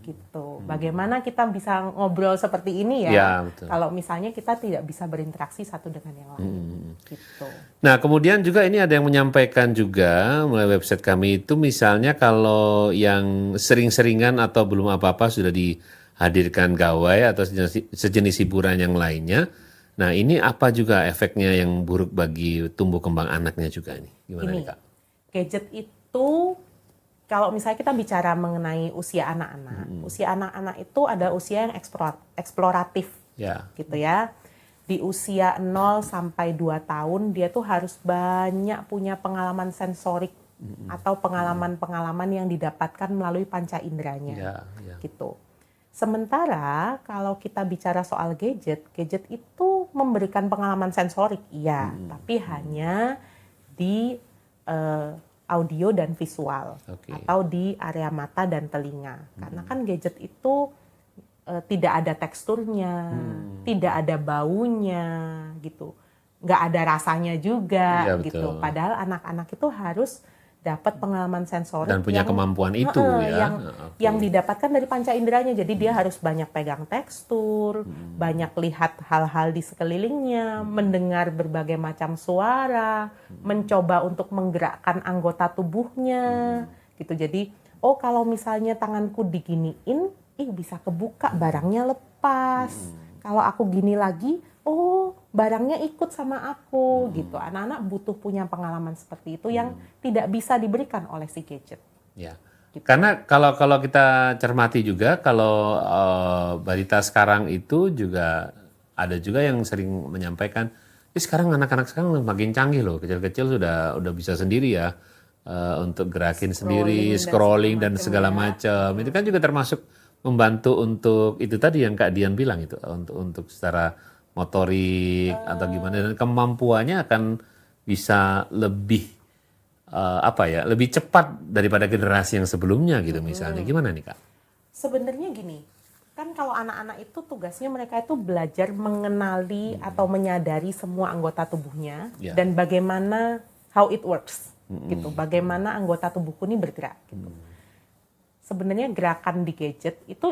Gitu. Bagaimana kita bisa ngobrol seperti ini ya? Ya, betul. Kalau misalnya kita tidak bisa berinteraksi satu dengan yang lain. Gitu. Nah, kemudian juga ini ada yang menyampaikan juga melalui website kami itu misalnya kalau yang sering-seringan atau belum apa-apa sudah dihadirkan gawai atau sejenis hiburan yang lainnya. Nah, ini apa juga efeknya yang buruk bagi tumbuh kembang anaknya juga ini? Gimana Ini, nih, Kak? gadget itu kalau misalnya kita bicara mengenai usia anak-anak, usia anak-anak itu ada usia yang eksploratif Ya. gitu ya. Di usia 0 sampai 2 tahun dia tuh harus banyak punya pengalaman sensorik atau pengalaman-pengalaman yang didapatkan melalui panca inderanya. Ya. Gitu. Sementara kalau kita bicara soal gadget itu memberikan pengalaman sensorik, iya, tapi hanya di audio dan visual, Oke. atau di area mata dan telinga. Karena kan gadget itu tidak ada teksturnya, tidak ada baunya, gitu, nggak ada rasanya juga, Iya, betul. gitu. Padahal anak-anak itu harus dapat pengalaman sensorik Dan punya kemampuan itu ya. Oke. yang didapatkan dari panca inderanya. Jadi dia harus banyak pegang tekstur, banyak lihat hal-hal di sekelilingnya, mendengar berbagai macam suara, mencoba untuk menggerakkan anggota tubuhnya, gitu. Jadi, oh kalau misalnya tanganku diginiin, bisa kebuka, barangnya lepas. Kalau aku gini lagi, oh barangnya ikut sama aku, gitu. Anak-anak butuh punya pengalaman seperti itu yang tidak bisa diberikan oleh si gadget. Ya. Karena kalau kita cermati juga kalau balita sekarang itu juga ada juga yang sering menyampaikan, sekarang anak-anak sekarang makin canggih loh, kecil-kecil sudah bisa sendiri ya untuk gerakin sendiri, scrolling dan segala macam. Itu kan juga termasuk membantu untuk itu tadi yang Kak Dian bilang itu untuk secara motorik atau gimana, dan kemampuannya akan bisa lebih lebih cepat daripada generasi yang sebelumnya gitu misalnya. Gimana nih Kak? Sebenarnya gini, kan kalau anak-anak itu tugasnya mereka itu belajar mengenali atau menyadari semua anggota tubuhnya Ya. dan bagaimana how it works, gitu. Bagaimana anggota tubuhku ini bergerak, gitu. Sebenarnya gerakan di gadget itu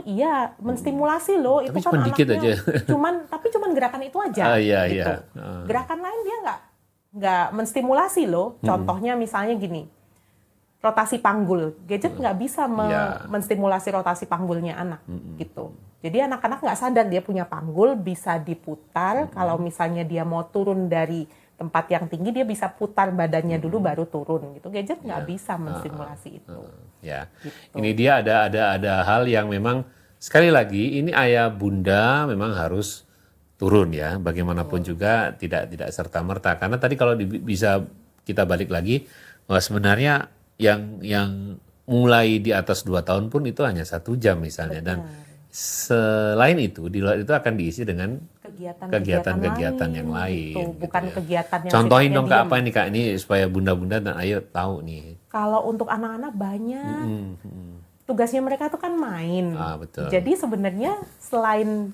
menstimulasi loh. Tapi Itu cuma kan dikit anaknya aja. tapi cuman gerakan itu aja. Iya, gitu. iya. Gerakan lain dia nggak menstimulasi loh. Contohnya misalnya gini, rotasi panggul. Gadget nggak bisa Iya. menstimulasi rotasi panggulnya anak, gitu. Jadi anak-anak nggak sadar dia punya panggul bisa diputar. Kalau misalnya dia mau turun dari tempat yang tinggi, dia bisa putar badannya dulu baru turun, gitu. Gadget nggak bisa menstimulasi itu. Ya, Gitu. ini dia ada hal yang memang sekali lagi ini ayah bunda memang harus turun ya. Bagaimanapun juga tidak serta merta. Karena tadi kalau bisa kita balik lagi bahwa sebenarnya yang mulai di atas 2 tahun pun itu hanya 1 jam misalnya. Dan selain itu di luar itu akan diisi dengan kegiatan-kegiatan yang lain. Gitu. Gitu Bukan ya. kegiatan yang Contohin sifatnya dong Kak, diam. apa ini Kak, ini supaya bunda-bunda dan ayo tahu nih. Kalau untuk anak-anak banyak, tugasnya mereka tuh kan main. Betul. Jadi sebenarnya selain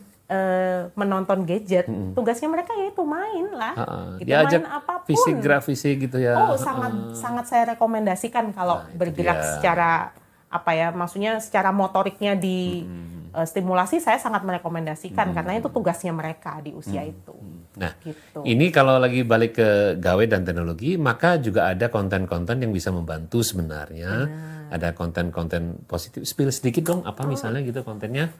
menonton gadget, tugasnya mereka yaitu main lah. Gitu, Diajak main apapun. fisik gitu ya. Oh, sangat saya rekomendasikan kalau bergerak dia. secara maksudnya secara motoriknya di stimulasi, saya sangat merekomendasikan karena itu tugasnya mereka di usia itu. Nah, Gitu. ini kalau lagi balik ke gawe dan teknologi, maka juga ada konten-konten yang bisa membantu sebenarnya. Ada konten-konten positif. Spill sedikit dong, apa misalnya gitu kontennya?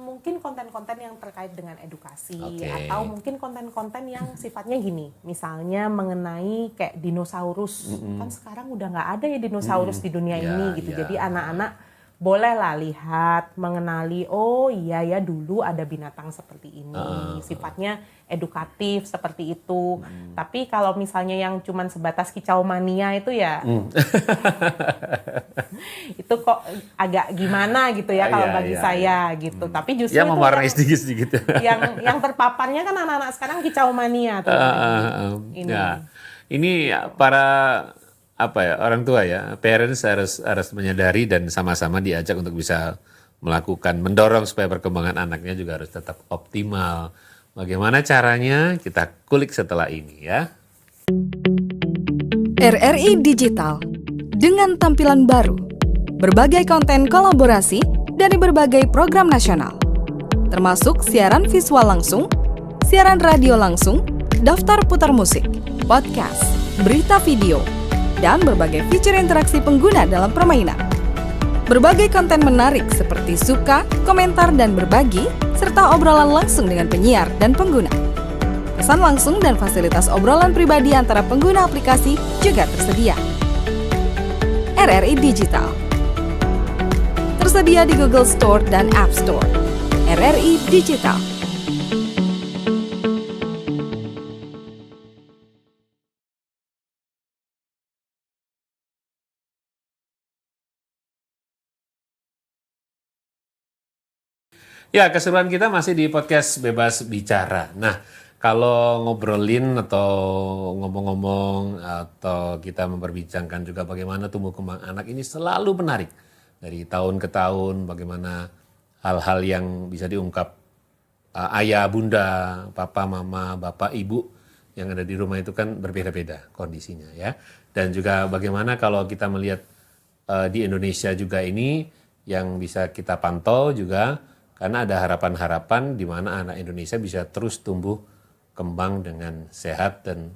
Mungkin konten-konten yang terkait dengan edukasi, Oke. atau mungkin konten-konten yang sifatnya gini, misalnya mengenai kayak dinosaurus. Kan sekarang udah nggak ada ya dinosaurus di dunia Ya, ini gitu. ya. Jadi anak-anak bolehlah lihat, mengenali, oh iya ya dulu ada binatang seperti ini. Sifatnya edukatif seperti itu. Tapi kalau misalnya yang cuman sebatas kicau mania itu ya itu kok agak gimana gitu ya kalau Iya, bagi iya, saya gitu. Tapi justru Ya itu mewarnai sedikit-sedikit. yang terpaparnya kan anak-anak sekarang kicau mania tuh. Ini. Ya, ini para orang tua ya, parents harus menyadari dan sama-sama diajak untuk bisa mendorong supaya perkembangan anaknya juga harus tetap optimal. Bagaimana caranya? Kita kulik setelah ini ya. RRI Digital dengan tampilan baru, berbagai konten kolaborasi dari berbagai program nasional, termasuk siaran visual langsung, siaran radio langsung, daftar putar musik, podcast, berita video, dan berbagai fitur interaksi pengguna dalam permainan. Berbagai konten menarik seperti suka, komentar, dan berbagi, serta obrolan langsung dengan penyiar dan pengguna. Pesan langsung dan fasilitas obrolan pribadi antara pengguna aplikasi juga tersedia. RRI Digital tersedia di Google Store dan App Store. RRI Digital. Ya, keseruan kita masih di podcast Bebas Bicara. Nah, kalau ngobrolin atau ngomong-ngomong atau kita memperbincangkan juga bagaimana tumbuh kembang anak ini selalu menarik. Dari tahun ke tahun, bagaimana hal-hal yang bisa diungkap ayah, bunda, papa, mama, bapak, ibu yang ada di rumah itu kan berbeda-beda kondisinya ya. Dan juga bagaimana kalau kita melihat di Indonesia juga ini yang bisa kita pantau juga, karena ada harapan-harapan di mana anak Indonesia bisa terus tumbuh kembang dengan sehat dan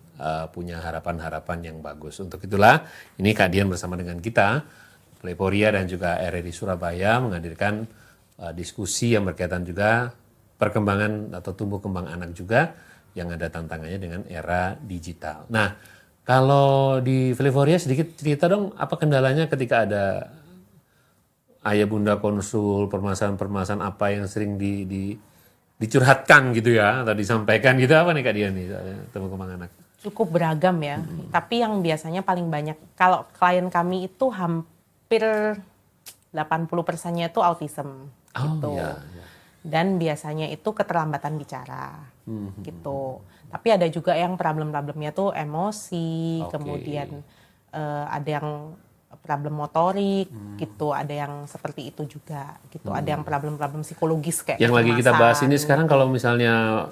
punya harapan-harapan yang bagus. Untuk itulah ini Kak Dian bersama dengan kita, Playporia dan juga RRI Surabaya menghadirkan diskusi yang berkaitan juga perkembangan atau tumbuh kembang anak juga yang ada tantangannya dengan era digital. Nah, kalau di Playporia sedikit cerita dong apa kendalanya ketika ada ayah bunda konsul, permasalahan-permasalahan apa yang sering dicurhatkan gitu ya, atau disampaikan gitu, apa nih Kak Dian nih, tumbuh kembang anak? Cukup beragam ya, tapi yang biasanya paling banyak, kalau klien kami itu hampir 80%-nya itu autism gitu. Iya. Dan biasanya itu keterlambatan bicara gitu. Tapi ada juga yang problem-problemnya tuh emosi, kemudian ada yang problem motorik gitu, ada yang seperti itu juga gitu, ada yang problem-problem psikologis kayak yang lagi kita bahas ini sekarang gitu. kalau misalnya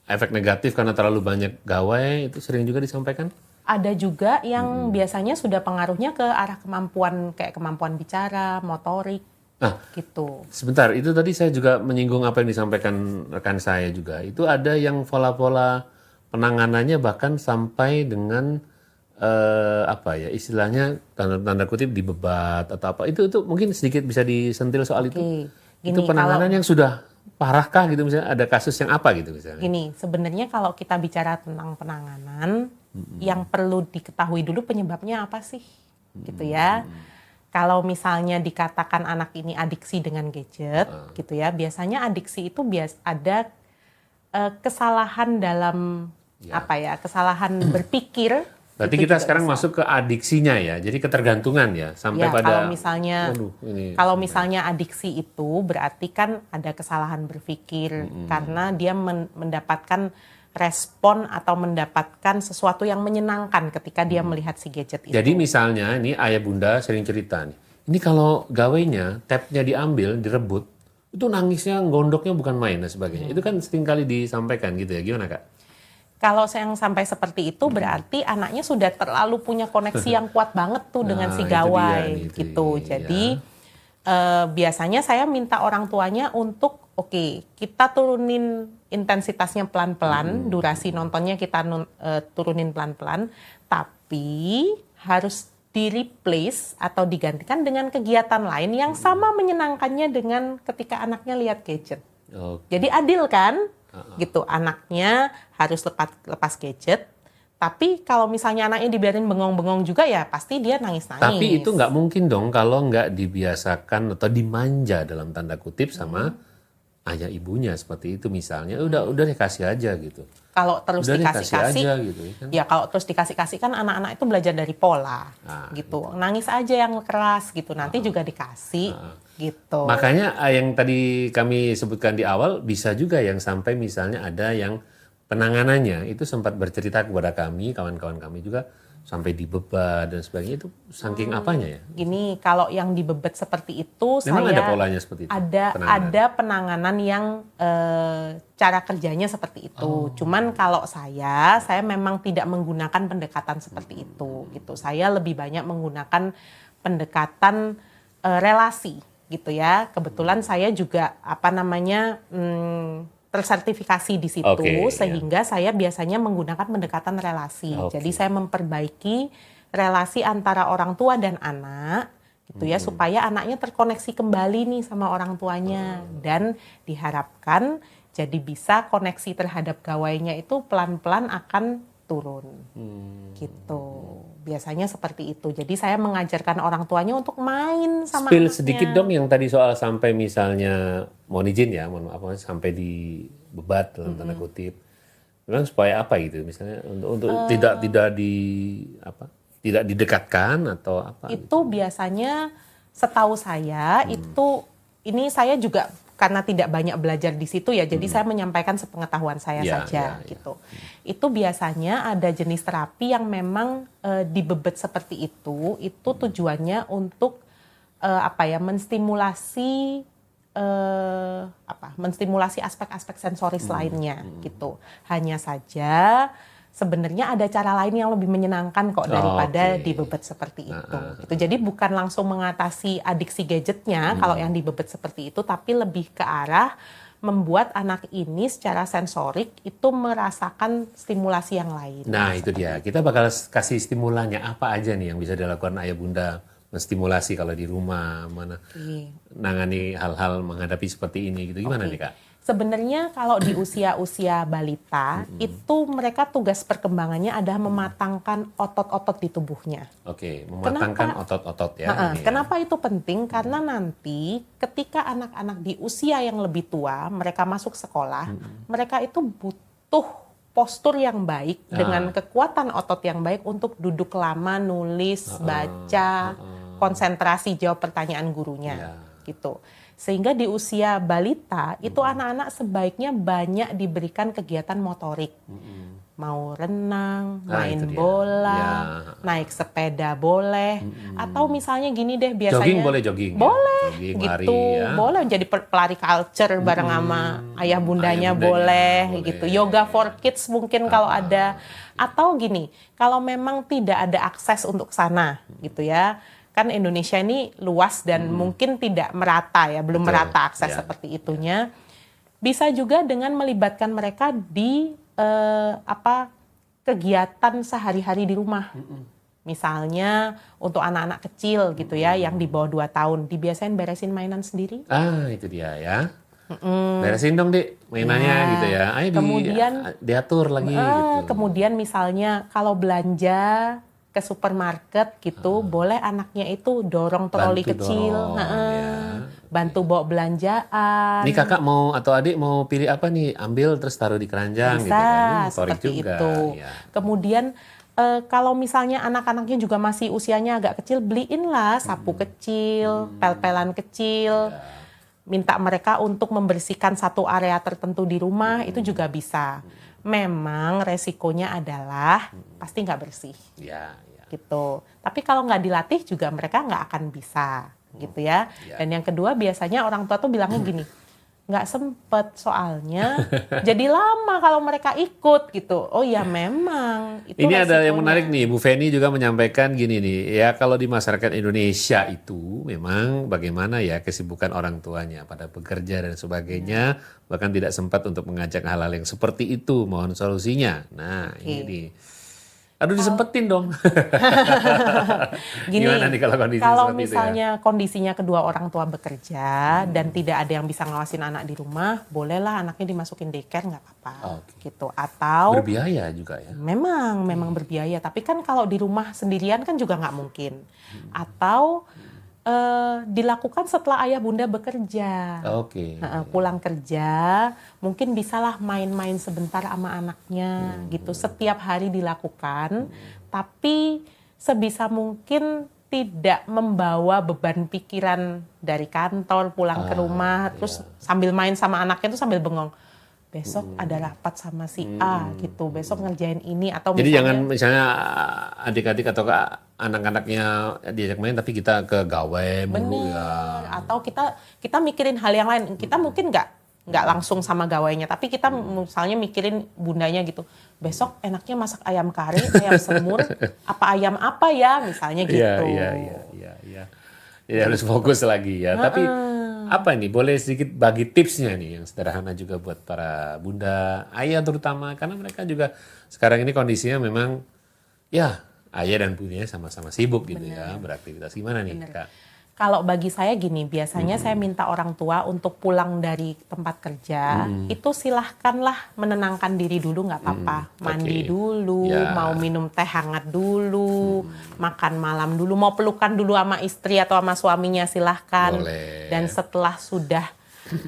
efek negatif karena terlalu banyak gawai itu sering juga disampaikan. Ada juga yang biasanya sudah pengaruhnya ke arah kemampuan kayak kemampuan bicara, motorik gitu. Sebentar, itu tadi saya juga menyinggung apa yang disampaikan rekan saya juga. Itu ada yang pola-pola penanganannya bahkan sampai dengan istilahnya tanda kutip dibebat atau apa. Itu mungkin sedikit bisa disentil soal itu. Gini, itu penanganan yang sudah parahkah gitu, misalnya ada kasus yang apa gitu misalnya. Gini, sebenarnya kalau kita bicara tentang penanganan, yang perlu diketahui dulu penyebabnya apa sih, gitu ya. Kalau misalnya dikatakan anak ini adiksi dengan gadget, gitu ya, biasanya adiksi itu ada kesalahan dalam kesalahan berpikir. Berarti kita sekarang masuk ke adiksinya ya, jadi ketergantungan ya sampai ya, pada. Kalau misalnya adiksi itu berarti kan ada kesalahan berpikir karena dia mendapatkan respon atau mendapatkan sesuatu yang menyenangkan ketika dia melihat si gadget itu. Jadi misalnya ini ayah bunda sering cerita nih, ini kalau gawainya tabnya diambil, direbut, itu nangisnya, gondoknya bukan main dan sebagainya. Itu kan sering kali disampaikan gitu ya, gimana Kak? Kalau yang sampai seperti itu berarti anaknya sudah terlalu punya koneksi yang kuat banget tuh dengan si gawai gitu. Jadi biasanya saya minta orang tuanya untuk kita turunin intensitasnya pelan-pelan, durasi nontonnya kita turunin pelan-pelan, tapi harus di-replace atau digantikan dengan kegiatan lain yang sama menyenangkannya dengan ketika anaknya lihat gadget. Jadi adil kan? Gitu, anaknya harus lepas gadget, tapi kalau misalnya anaknya dibiarin bengong-bengong juga ya pasti dia nangis-nangis. Tapi itu nggak mungkin dong kalau nggak dibiasakan atau dimanja dalam tanda kutip sama ayah ibunya seperti itu misalnya. Udah deh kasih aja gitu. Kalau terus dikasih-kasih, gitu, kan? ya kalau terus dikasih-kasih kan anak-anak itu belajar dari pola, gitu. Nangis aja yang keras gitu, nanti juga dikasih, gitu. Makanya yang tadi kami sebutkan di awal bisa juga yang sampai misalnya ada yang penanganannya itu sempat bercerita kepada kami, kawan-kawan kami juga sampai dibebat dan sebagainya itu saking apanya ya? Gini, kalau yang dibebet seperti itu Memang saya ada polanya seperti itu? ada penanganan yang cara kerjanya seperti itu. Cuman kalau saya memang tidak menggunakan pendekatan seperti itu gitu. Saya lebih banyak menggunakan pendekatan relasi gitu ya. Kebetulan saya juga tersertifikasi di situ, sehingga saya biasanya menggunakan pendekatan relasi. Jadi saya memperbaiki relasi antara orang tua dan anak, gitu ya, supaya anaknya terkoneksi kembali nih sama orang tuanya, dan diharapkan jadi bisa koneksi terhadap gawainya itu pelan-pelan akan turun, gitu. Biasanya seperti itu. Jadi saya mengajarkan orang tuanya untuk main sama Spill anaknya. sedikit dong yang tadi soal sampai misalnya mohon izin ya, mohon maaf sampai dibebat dalam tanda kutip. Memang supaya apa gitu misalnya untuk tidak didekatkan atau apa? Itu biasanya setahu saya ini saya juga karena tidak banyak belajar di situ ya, jadi saya menyampaikan sepengetahuan saya saja gitu. Itu biasanya ada jenis terapi yang memang dibebet seperti itu tujuannya untuk menstimulasi aspek-aspek sensoris lainnya gitu. Hanya saja sebenarnya ada cara lain yang lebih menyenangkan kok daripada dibebet seperti itu. Gitu. Jadi bukan langsung mengatasi adiksi gadgetnya kalau yang dibebet seperti itu, tapi lebih ke arah membuat anak ini secara sensorik itu merasakan stimulasi yang lain. Nah itu dia, kita bakal kasih stimulannya apa aja nih yang bisa dilakukan ayah bunda menstimulasi kalau di rumah, nangani hal-hal menghadapi seperti ini gitu. Gimana nih Kak? Sebenarnya kalau di usia-usia balita itu mereka tugas perkembangannya adalah mematangkan otot-otot di tubuhnya. Oke, mematangkan otot-otot ya. Kenapa itu penting? Karena nanti ketika anak-anak di usia yang lebih tua, mereka masuk sekolah, mereka itu butuh postur yang baik dengan kekuatan otot yang baik untuk duduk lama, nulis, baca, konsentrasi jawab pertanyaan gurunya, gitu. Sehingga di usia balita itu anak-anak sebaiknya banyak diberikan kegiatan motorik. Mau renang, main bola, naik sepeda boleh, atau misalnya gini deh biasanya jogging boleh jogging. Boleh jogging, gitu. lari, ya. Boleh jadi pelari culture bareng sama ayah bundanya boleh gitu. Yoga for kids mungkin kalau ada, atau gini, kalau memang tidak ada akses untuk sana gitu ya. Kan Indonesia ini luas dan mungkin tidak merata ya, belum merata akses seperti itunya. Bisa juga dengan melibatkan mereka di kegiatan sehari-hari di rumah. Misalnya untuk anak-anak kecil gitu ya, yang di bawah 2 tahun, dibiasain beresin mainan sendiri. Itu dia ya. Beresin dong Dik mainannya gitu ya. Ayo kemudian diatur lagi gitu. Kemudian misalnya kalau belanja ke supermarket gitu, boleh anaknya itu dorong troli kecil, bantu bawa belanjaan. Nih kakak mau atau adik mau pilih apa nih, ambil terus taruh di keranjang gitu kan. Seperti juga. itu. Ya. Kemudian kalau misalnya anak-anaknya juga masih usianya agak kecil, beliinlah sapu kecil, pel-pelan kecil. Minta mereka untuk membersihkan satu area tertentu di rumah, itu juga bisa. Memang resikonya adalah pasti nggak bersih, gitu. Tapi kalau nggak dilatih juga mereka nggak akan bisa, gitu ya. Dan yang kedua biasanya orang tua tuh bilangnya gini, nggak sempet soalnya, jadi lama kalau mereka ikut gitu. Oh ya memang. Itu ini ada yang resikonya. menarik nih, Bu Feni juga menyampaikan gini nih, ya kalau di masyarakat Indonesia itu memang bagaimana ya kesibukan orang tuanya pada bekerja dan sebagainya, bahkan tidak sempat untuk mengajak hal-hal yang seperti itu, mohon solusinya. Nah ini nih, aduh disempetin dong. Gini, gimana nih kalau kondisi kalau seperti misalnya itu ya? kondisinya kedua orang tua bekerja dan tidak ada yang bisa ngawasin anak di rumah, bolehlah anaknya dimasukin daycare, nggak apa-apa, gitu. Atau berbiaya juga ya? Memang berbiaya, tapi kan kalau di rumah sendirian kan juga nggak mungkin. Atau dilakukan setelah ayah bunda bekerja. Pulang kerja, mungkin bisalah main-main sebentar sama anaknya gitu. Setiap hari dilakukan, tapi sebisa mungkin tidak membawa beban pikiran dari kantor pulang ke rumah, terus sambil main sama anaknya itu sambil bengong. besok ada rapat sama si A gitu, besok ngerjain ini atau Jadi misalnya, jangan misalnya adik-adik atau anak-anaknya diajak main tapi kita ke gawe mulu ya. bener, atau kita mikirin hal yang lain, kita mungkin nggak langsung sama gawainya, tapi kita misalnya mikirin bundanya gitu, besok enaknya masak ayam kari, ayam semur, ayam apa ya misalnya gitu. Iya. Jadi harus fokus lagi ya. Tapi apa nih? Boleh sedikit bagi tipsnya nih yang sederhana juga buat para bunda, ayah terutama, karena mereka juga sekarang ini kondisinya memang ya ayah dan bundanya sama-sama sibuk gitu ya, beraktivitas. Gimana nih Kak? Kalau bagi saya gini, biasanya saya minta orang tua untuk pulang dari tempat kerja, itu silahkanlah menenangkan diri dulu, nggak apa-apa. Mandi dulu, mau minum teh hangat dulu, makan malam dulu, mau pelukan dulu sama istri atau sama suaminya silahkan. Boleh. Dan setelah sudah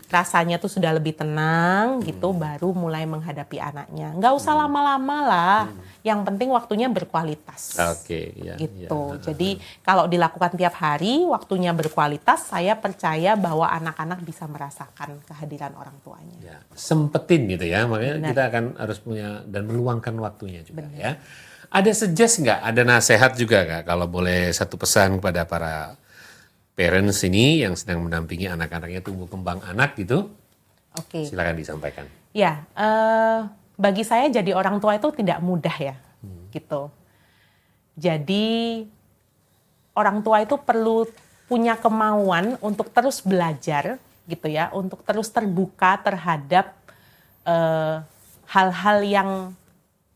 rasanya tuh sudah lebih tenang gitu, baru mulai menghadapi anaknya. Nggak usah lama-lama lah, yang penting waktunya berkualitas. Oke, ya. Gitu. Jadi kalau dilakukan tiap hari, waktunya berkualitas, saya percaya bahwa anak-anak bisa merasakan kehadiran orang tuanya. Ya, sempetin gitu ya, makanya kita akan harus punya dan meluangkan waktunya juga ya. Ada suggest nggak, ada nasihat juga nggak kalau boleh satu pesan kepada para parents ini yang sedang mendampingi anak-anaknya tumbuh kembang anak gitu? Oke. Silakan disampaikan. Ya, bagi saya jadi orang tua itu tidak mudah ya, gitu. Jadi orang tua itu perlu punya kemauan untuk terus belajar, gitu ya, untuk terus terbuka terhadap hal-hal yang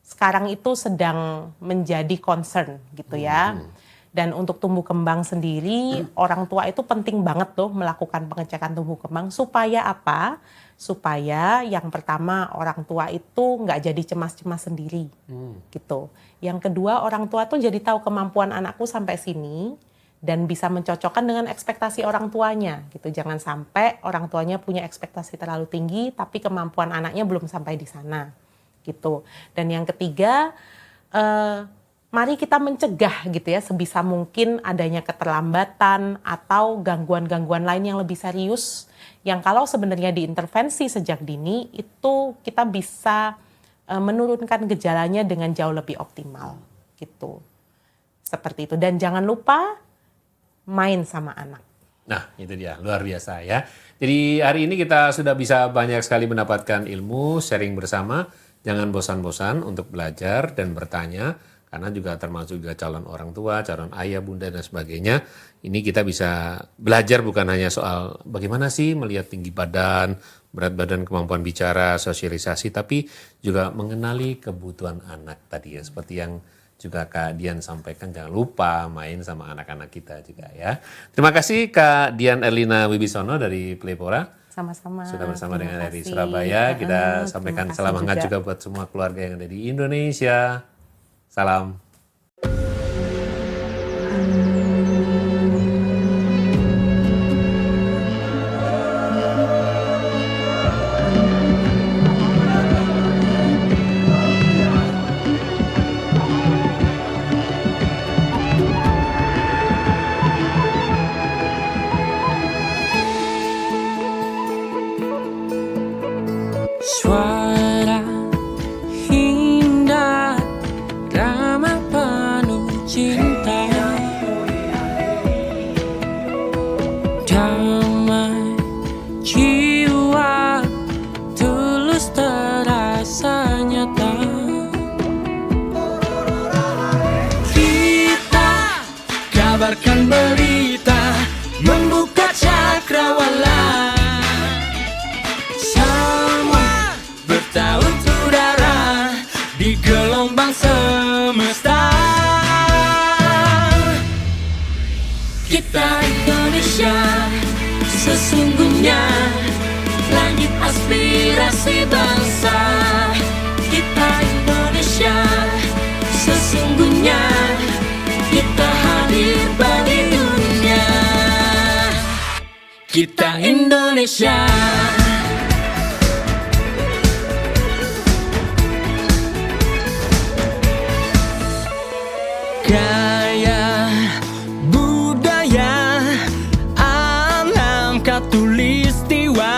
sekarang itu sedang menjadi concern, gitu ya. Dan untuk tumbuh kembang sendiri, orang tua itu penting banget loh melakukan pengecekan tumbuh kembang. Supaya apa? Supaya yang pertama orang tua itu nggak jadi cemas-cemas sendiri. Gitu. Yang kedua orang tua tuh jadi tahu kemampuan anakku sampai sini dan bisa mencocokkan dengan ekspektasi orang tuanya. Gitu. Jangan sampai orang tuanya punya ekspektasi terlalu tinggi tapi kemampuan anaknya belum sampai di sana. Gitu. Dan yang ketiga, mari kita mencegah gitu ya sebisa mungkin adanya keterlambatan atau gangguan-gangguan lain yang lebih serius yang kalau sebenarnya diintervensi sejak dini itu kita bisa menurunkan gejalanya dengan jauh lebih optimal gitu. Seperti itu, dan jangan lupa main sama anak. Nah, itu dia, luar biasa ya. Jadi hari ini kita sudah bisa banyak sekali mendapatkan ilmu, sharing bersama. Jangan bosan-bosan untuk belajar dan bertanya. Karena juga termasuk juga calon orang tua, calon ayah, bunda, dan sebagainya. Ini kita bisa belajar bukan hanya soal bagaimana sih melihat tinggi badan, berat badan, kemampuan bicara, sosialisasi, tapi juga mengenali kebutuhan anak tadi ya. Seperti yang juga Kak Dian sampaikan, jangan lupa main sama anak-anak kita juga ya. Terima kasih Kak Dian Erlina Wibisono dari Playpora. Sama-sama. Sudah bersama Terima dengan dari kasih. Surabaya. Kita Terima sampaikan kasih salam hangat juga buat semua keluarga yang ada di Indonesia. Salam. Suara indah, ramah penuh cinta, damai jiwa, tulus terasa nyata. Kita kabarkan berita, membuka cakrawala. Bertaut udara di gelombang semesta. Kita Indonesia, sesungguhnya langit aspirasi bangsa. Kita Indonesia, sesungguhnya kita hadir bagi dunia. Kita Indonesia. Gaya budaya alam katulistiwa,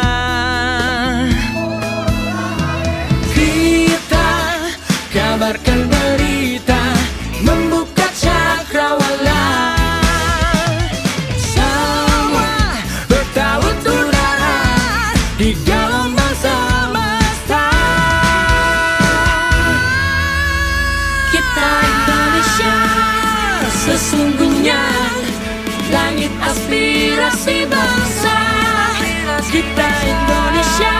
Sesungguhnya langit aspirasi bangsa kita Indonesia.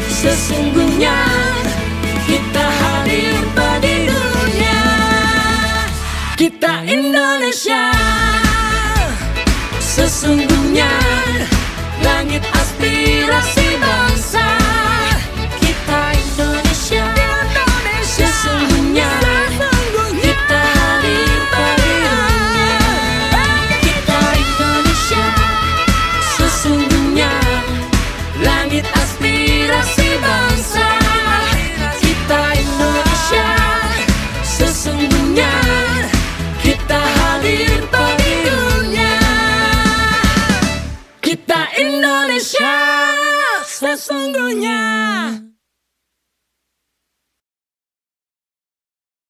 Sesungguhnya kita hadir bagi dunia. Kita Indonesia. Sesungguhnya langit aspirasi bangsa kita Indonesia. Sesungguhnya kita hadir bagi dunia. Kita Indonesia. Sesungguhnya langit aspirasi bangsa kita Indonesia. Sesungguhnya kita hadir bagi dunia. Kita Indonesia. Sesungguhnya